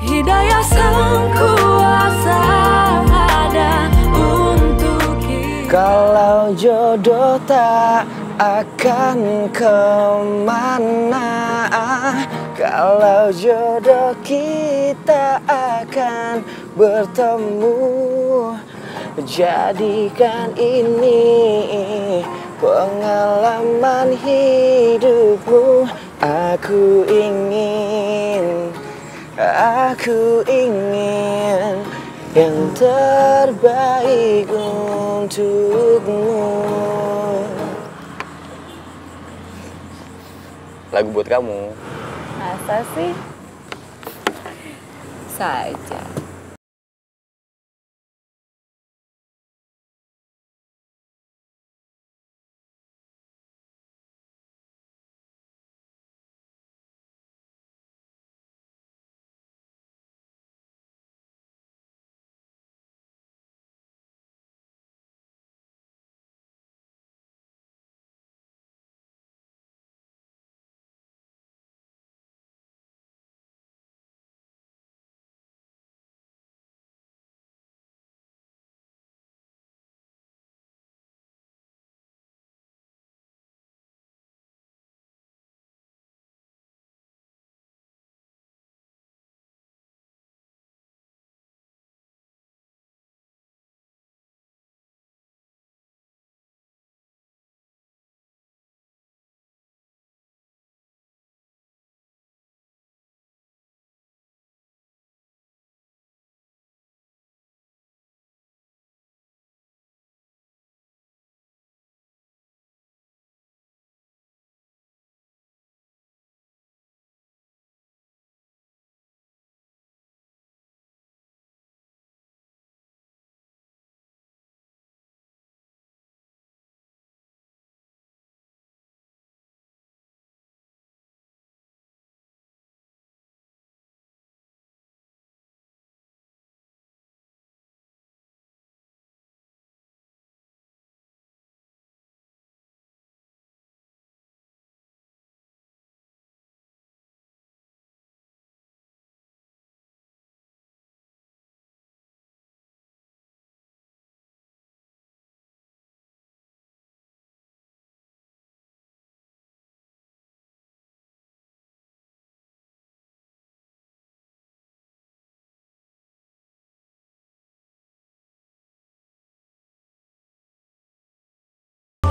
Hidayah sang kuasa ada untuk kita. Kalau jodoh tak akan kemana, kalau jodoh kita akan bertemu Jadikan ini pengalaman hidupmu. Aku ingin yang terbaik untukmu. Lagu buat kamu. Masa sih? Saja.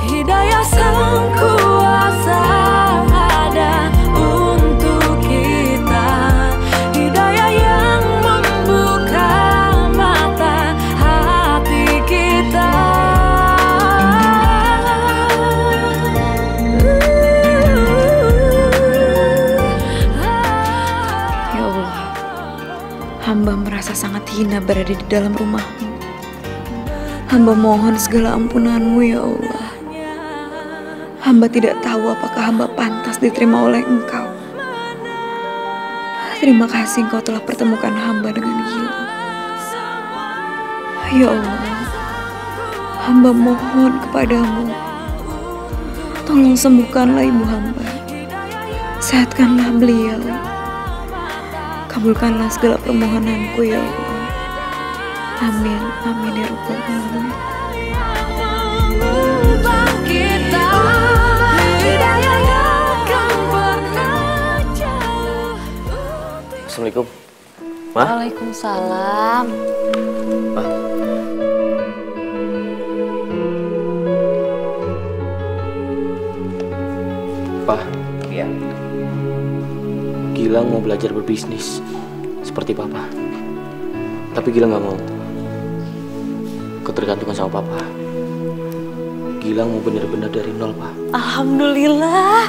Hidayah sang kuasa ada untuk kita, hidayah yang membuka mata hati kita. Ya Allah, hamba merasa sangat hina berada di dalam rumah-Mu. Hamba mohon segala ampunan-Mu ya Allah. Hamba tidak tahu apakah hamba pantas diterima oleh Engkau. Terima kasih Engkau telah pertemukan hamba dengan Gilang. Ya Allah, hamba mohon kepadamu, tolong sembuhkanlah ibu hamba, sehatkanlah beliau, kabulkanlah segala permohonanku ya Allah. Amin, amin ya Rabbal Alamin. Assalamualaikum. Ma? Waalaikumsalam. Ma? Pa? Iya. Gilang mau belajar berbisnis seperti Papa. Tapi Gilang nggak mau ketergantungan sama Papa. Gilang mau bener-bener dari nol, Pak. Alhamdulillah.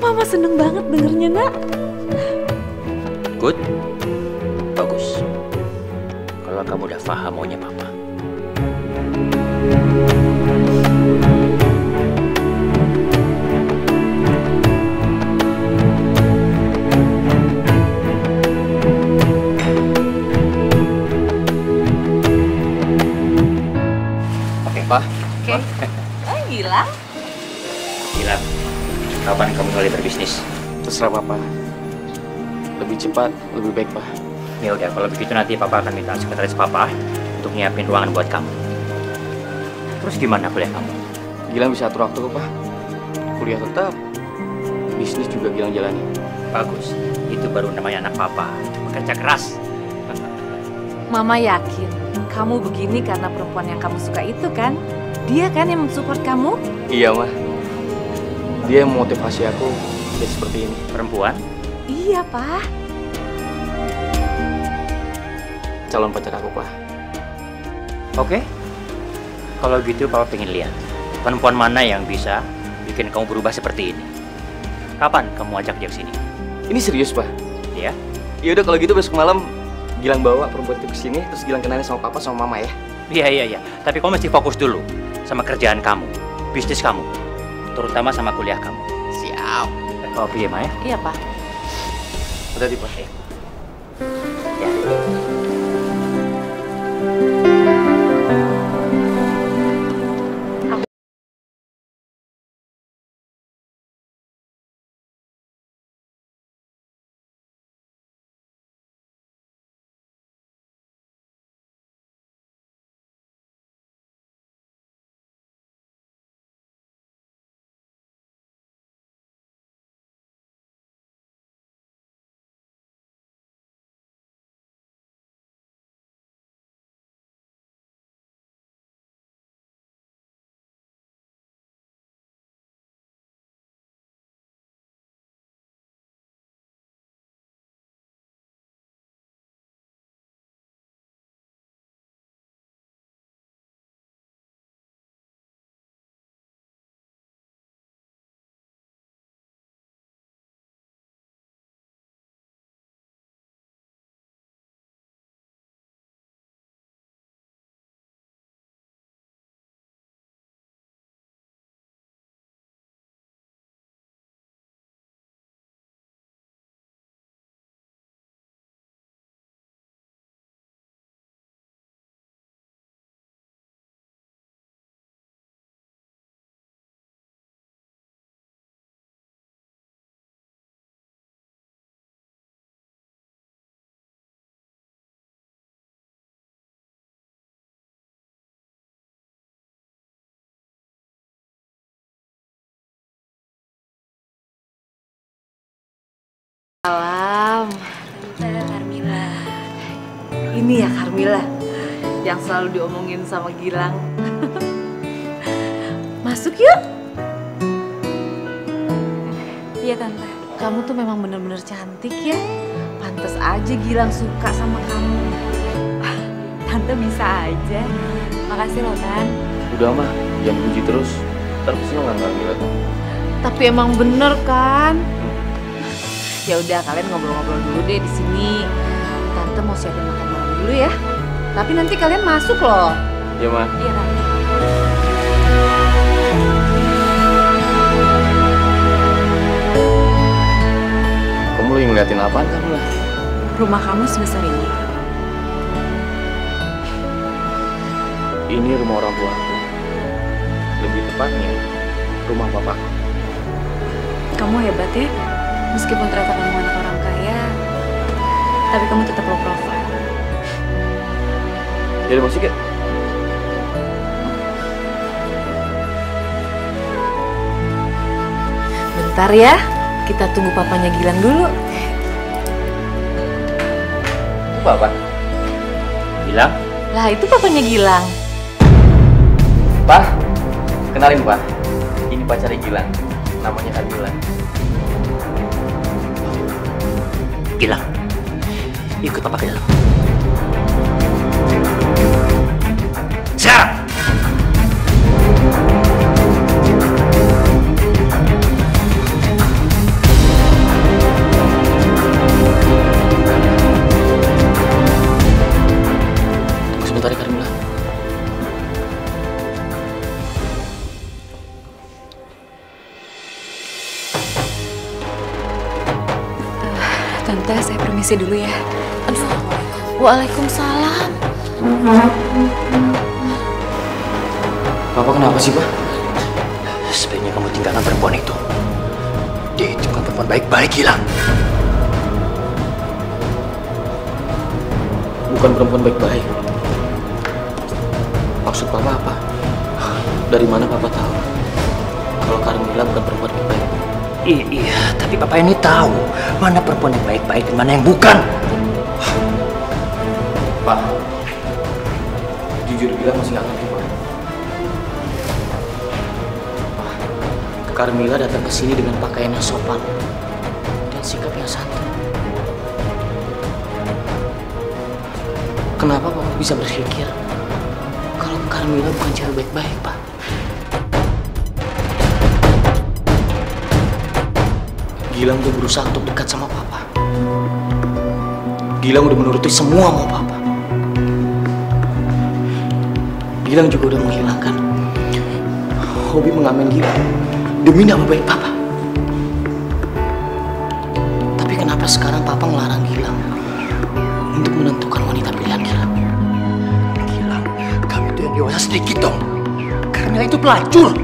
Mama seneng banget dengernya, Nak. Good. Bagus. Kalau kamu udah paham maunya Papa. Oke, Pak. Oke. Oh, Gilang. Gilang, kapan kamu mulai berbisnis? Terserah Papa. Lebih cepat, lebih baik, Pak. Ya udah, kalau begitu nanti Papa akan minta sekretaris Papa untuk nyiapin ruangan buat kamu. Terus gimana kuliah kamu? Gilang bisa atur waktu, Pak. Kuliah tetap, bisnis juga Gilang jalani. Bagus, itu baru namanya anak Papa. Bekerja keras. Mama yakin kamu begini karena perempuan yang kamu suka itu kan? Dia kan yang mensupport kamu? Iya, Ma. Dia yang memotivasi aku jadi seperti ini. Perempuan? Iya, Pak. Calon pacar aku, Pak. Oke. Kalau gitu Papa pengen lihat perempuan mana yang bisa bikin kamu berubah seperti ini. Kapan kamu ajak dia ke sini? Ini serius, Pak? Iya. Ya udah kalau gitu besok malam Gilang bawa perempuan itu ke sini, terus Gilang kenalin sama Papa sama Mama ya. Iya. Tapi kamu mesti fokus dulu sama kerjaan kamu, bisnis kamu, terutama sama kuliah kamu. Siap. Kopi ya, Ma ya? Iya, Pak. Hati-hati, Pak. Ya. Salam. Tante Carmila. Ini ya Carmila yang selalu diomongin sama Gilang. Masuk yuk. Iya Tante. Kamu tuh memang bener-bener cantik ya. Pantes aja Gilang suka sama kamu. Tante bisa aja. Makasih loh Tan. Udah, Ma. Jangan puji terus. Ntar pasti lo nggak ngeliat. Tapi emang bener kan? Ya udah kalian ngobrol-ngobrol dulu deh di sini. Tante mau siapin makan malam dulu ya. Tapi nanti kalian masuk loh. Iya, Ma. Iya Tante. Kamu lagi ngeliatin apaan kan, lah? Rumah kamu sebesar ini. Ini rumah orang tua aku. Lebih tepatnya, rumah papaku. Kamu hebat ya. Meskipun ternyata kamu anak orang kaya, tapi kamu tetap low profile. Jadi masuk ya? Bentar ya, kita tunggu papanya Gilang dulu. Itu Papa? Gilang? Lah itu papanya Gilang. Pak, kenalin Pak. Ini pacarnya Gilang. Namanya Carmila. Gilang, ikut Papa ke dalam. Sekarang! Tunggu sebentar ya, Carmila. Tante, saya permisi dulu ya. Aduh, waalaikumsalam. Papa kenapa sih, Pak? Sebaiknya kamu tinggalkan perempuan itu. Dia itu bukan perempuan baik-baik, Gilang. Bukan perempuan baik-baik. Maksud Papa apa? Dari mana Papa tahu kalau Carmila bukan perempuan baik-baik? Iya, tapi Papa ini tahu mana perempuan yang baik-baik dan mana yang bukan. Pak, Jujur bilang masih nggak ngerti, Pak. Carmila datang ke sini dengan pakaian yang sopan dan sikap yang santun. Kenapa Papa bisa berpikir kalau Carmila bukan cewek baik-baik, Pak? Gilang udah berusaha untuk dekat sama Papa. Gilang udah menuruti semua mau Papa. Gilang juga udah menghilangkan hobi mengamen Gilang demi nama baik Papa. Tapi kenapa sekarang Papa ngelarang Gilang untuk menentukan wanita pilihan Gilang? Gilang, kamu itu yang dewasa sedikit dong. Carmila itu pelacur.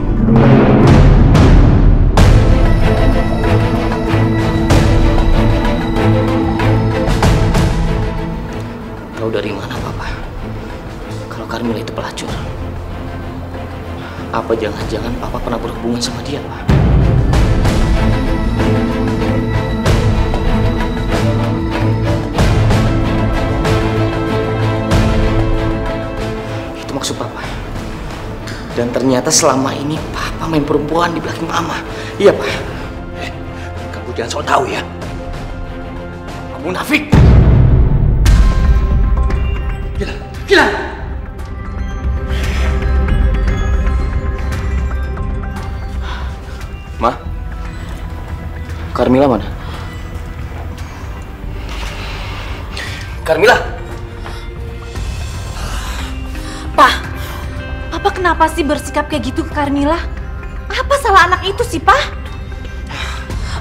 Tahu dari mana Papa kalau Carmila itu pelacur? Apa jangan-jangan Papa pernah berhubungan sama dia, Pak? Itu maksud Papa. Dan ternyata selama ini Papa main perempuan di belakang Mama. Iya, Pak. Kamu jangan sok tahu ya. Kamu munafik. Gilang. Ma, Carmila mana? Carmila! Papa kenapa sih bersikap kayak gitu ke Carmila? Apa salah anak itu sih, Pak?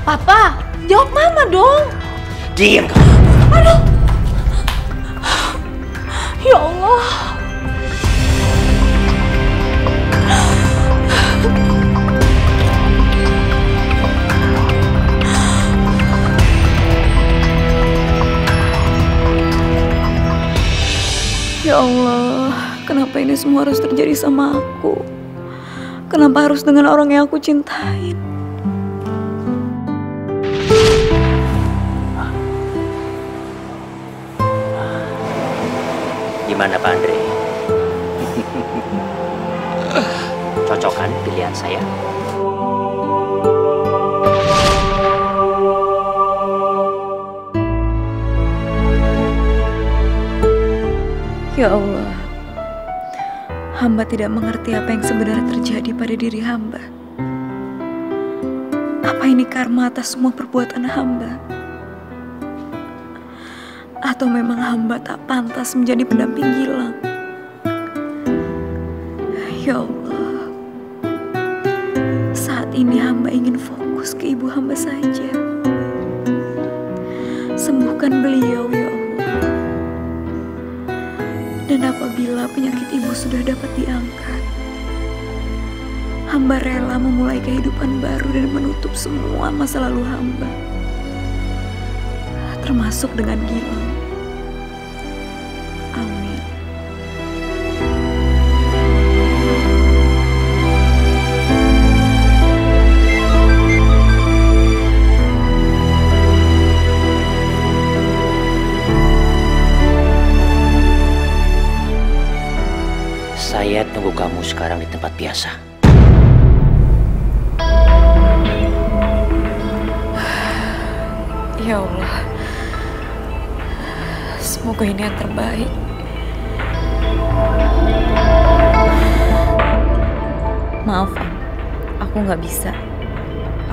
Papa, jawab Mama dong. Diam kamu. Aduh. Ya Allah. Ya Allah, kenapa ini semua harus terjadi sama aku? Kenapa harus dengan orang yang aku cintain? Gimana Pak Andre? Cocok kan pilihan saya? Ya Allah, hamba tidak mengerti apa yang sebenarnya terjadi pada diri hamba. Apa ini karma atas semua perbuatan hamba? Atau memang hamba tak pantas menjadi pendamping Gilang? Ya Allah, saat ini hamba ingin fokus ke ibu hamba saja. Sembuhkan beliau ya Allah. Dan apabila penyakit ibu sudah dapat diangkat, hamba rela memulai kehidupan baru dan menutup semua masa lalu hamba, termasuk dengan Gilang. Amin. Saya tunggu kamu sekarang di tempat biasa. Ya Allah, semoga ini yang terbaik. Maaf, Om. Aku nggak bisa.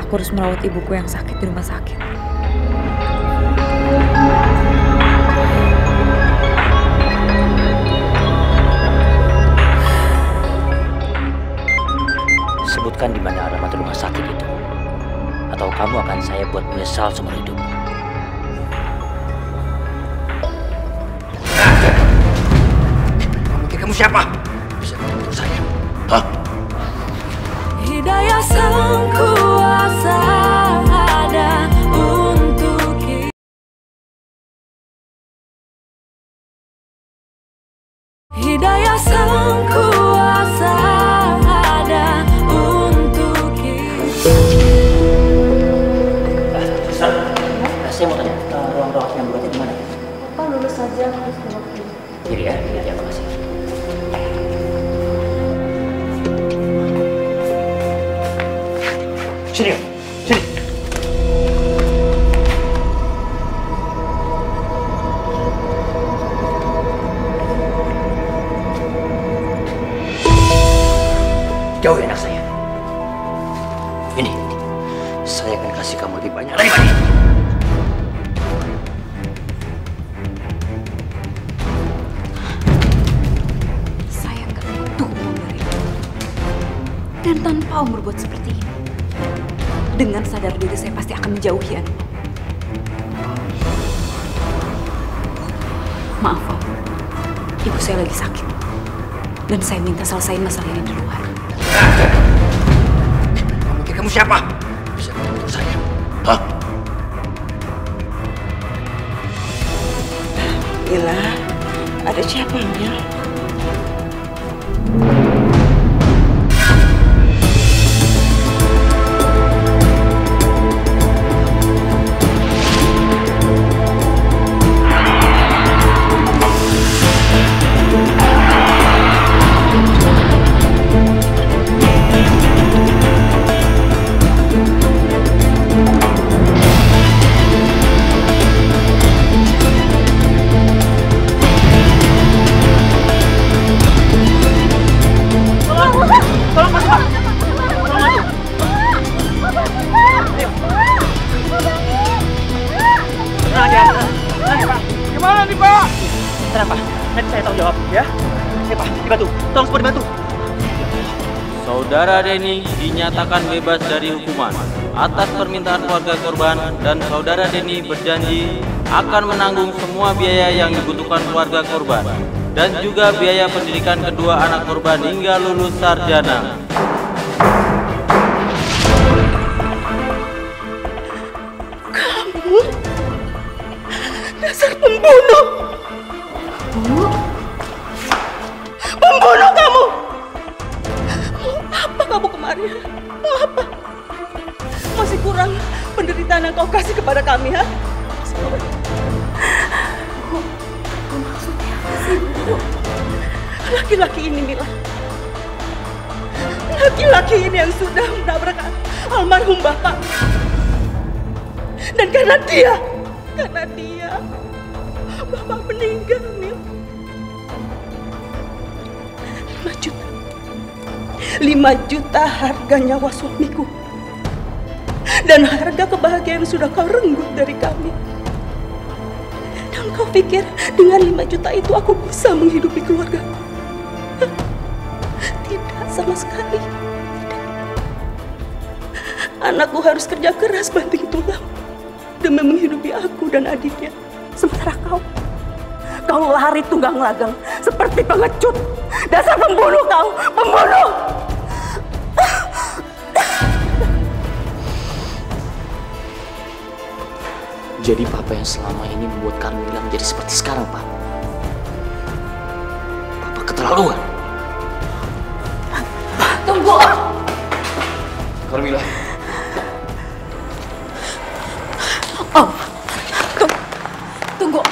Aku harus merawat ibuku yang sakit di rumah sakit. Sebutkan di mana alamat rumah sakit itu, atau kamu akan saya buat menyesal seumur hidup. Kamu pikir kamu siapa? Bisa mengatur saya? Hah? Hidayah sang kuasa ada untuk kita. Hidayah sang kuasa ada untuk kita. Saya mau tanya, ruang-ruang yang berarti di mana? Pak lulus saja harus Jadi ya, makasih. Sini, sini. Jauhi anak saya. Ini, saya akan kasih kamu lebih banyak daripada ini. Saya nggak butuh uang dari kamu. Dan tanpa Om berbuat seperti ini, dengan sadar diri saya pasti akan menjauhi Om. Maaf Om, ibu saya lagi sakit. Dan saya minta selesaiin masalah ini di luar. Kamu pikir kamu siapa? Bisa mengatur saya? Hah? Mila, ada siapa, Mil? Gimana nih Pak? Tenang Pak, nanti saya tanggung jawab ya. Oke Pak, dibantu. Tolong semua dibantu. Saudara Denny dinyatakan bebas dari hukuman atas permintaan keluarga korban dan saudara Denny berjanji akan menanggung semua biaya yang dibutuhkan keluarga korban dan juga biaya pendidikan kedua anak korban hingga lulus sarjana. Kamu dasar pembunuh. Pembunuh kamu. Apa kamu kemarin? Mau apa? Masih kurang penderitaan yang kau kasih kepada kami, ha? Maksudnya apa sih, Bu? Laki-laki ini, Mila. Laki-laki ini yang sudah menabrak almarhum Bapak. Dan karena dia, Bapak meninggal, Mil. 5 juta harga nyawa suamiku. Dan harga kebahagiaan sudah kau renggut dari kami. Dan kau pikir dengan 5 juta itu aku bisa menghidupi keluarga? Tidak sama sekali. Tidak. Anakku harus kerja keras banting tulang demi menghidupi aku dan adiknya. Sementara kau lari tunggang langgang seperti pengecut. Dasar pembunuh kau, pembunuh! Jadi Papa yang selama ini membuat Carmila menjadi seperti sekarang, Pak. Papa keterlaluan. Tunggu! Carmila. Om, tunggu.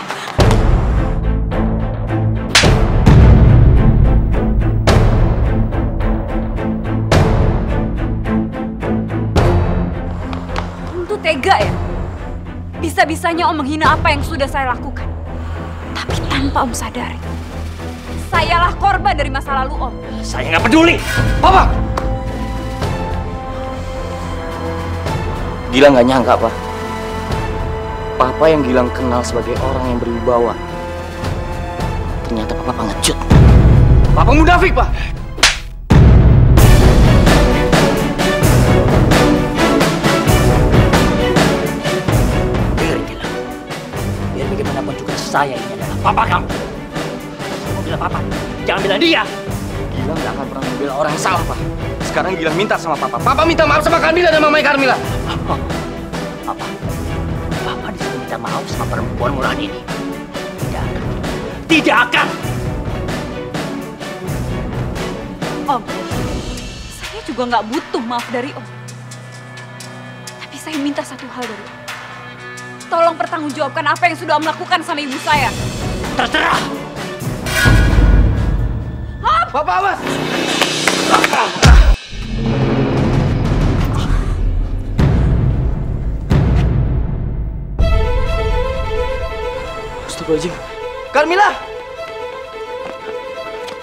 Om tuh tega ya? Bisa-bisanya Om menghina apa yang sudah saya lakukan. Tapi tanpa Om sadari, sayalah korban dari masa lalu Om. Saya nggak peduli. Papa! Gilang nggak nyangka, Pak. Papa yang Gilang kenal sebagai orang yang berwibawa, ternyata Papa pengecut. Papa munafik, Pak. Biar bagaimanapun juga saya ini adalah papa kamu. Kamu bilang papa, jangan bilang dia. Gilang nggak akan pernah membela orang yang salah, Pak. Sekarang Gilang minta sama Papa. Papa minta maaf sama Carmila dan mamanya Carmila. Papa disuruh minta maaf sama perempuan murahan ini. Tidak akan. Tidak akan. Om, saya juga nggak butuh maaf dari Om. Tapi saya minta satu hal dari Om. Tolong pertanggungjawabkan apa yang sudah Om lakukan sama ibu saya. Terserah. Om! Papa, awas! Astagfirullahaladzim. Carmilla!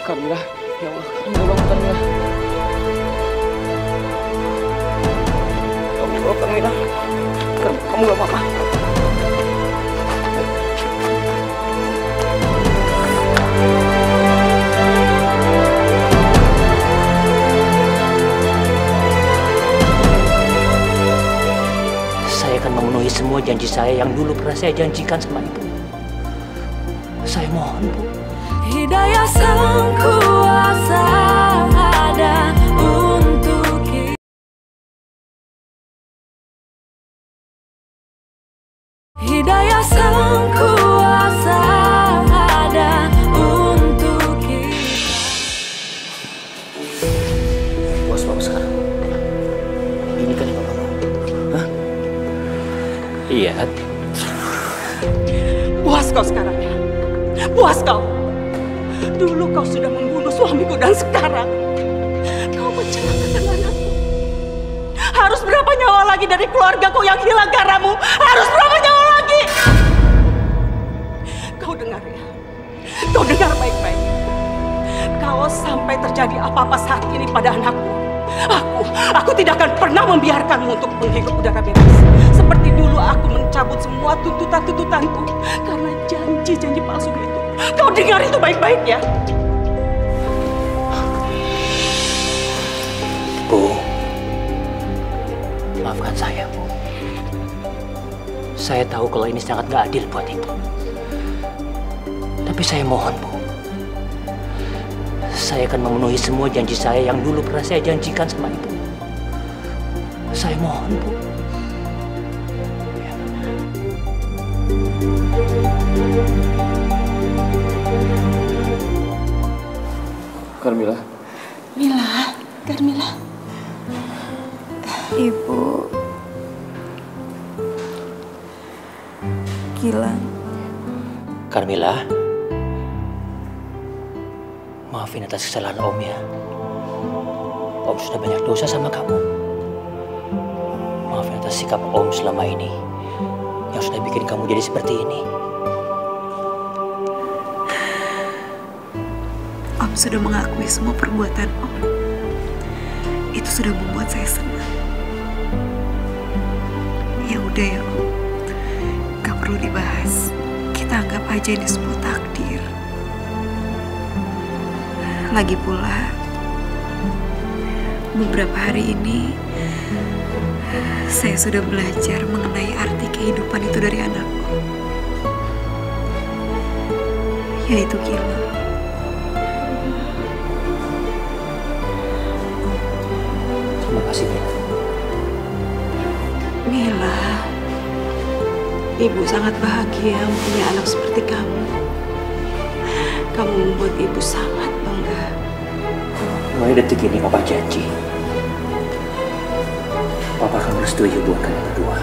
Carmilla, ya Allah, Carmilla bangun Carmilla. Ya Allah, Carmilla. Kamu gak apa-apa. Saya akan memenuhi semua janji saya yang dulu pernah saya janjikan sama ibu. Saya mohon, Bu. Hidayah Sang Kuasa ada untuk kita. Hidayah Sang Kuasa ada untuk kita. Puas Bapak sekarang? Ini kan yang Bapak mau. Hah? Iya. Puas kau sekarang ya? Puas kau? Dulu kau sudah membunuh suamiku dan sekarang kau mencelakakan anakku. Harus berapa nyawa lagi dari keluargaku yang hilang karamu? Harus berapa nyawa lagi? Kau dengar ya? Kau dengar baik-baik. Kalau sampai terjadi apa-apa saat ini pada anakku, aku tidak akan pernah membiarkanmu untuk menghirup udara bebas. Seperti dulu aku mencabut semua tuntutan-tuntutanku karena janji-janji palsu itu. Kau dengar itu baik-baik ya. Bu, maafkan saya, Bu. Saya tahu kalau ini sangat gak adil buat Ibu. Tapi saya mohon, Bu. Saya akan memenuhi semua janji saya yang dulu pernah saya janjikan sama Ibu. Saya mohon, Bu. Carmilla. Mila, Carmilla. Ibu Gilang. Carmilla, maafin atas kesalahan Om ya. Om sudah banyak dosa sama kamu. Maafin atas sikap Om selama ini yang sudah bikin kamu jadi seperti ini. Om sudah mengakui semua perbuatan Om. Itu sudah membuat saya senang. Ya udah ya Om, gak perlu dibahas. Kita anggap aja ini semua takdir. Lagi pula, beberapa hari ini saya sudah belajar mengenai arti kehidupan itu dari anakku, yaitu Gilang. Terima kasih, Mila. Mila, Ibu sangat bahagia punya anak seperti kamu. Kamu membuat Ibu sangat bangga. Mulai detik ini Papa janji, Papa akan bersetuju buat kalian berdua.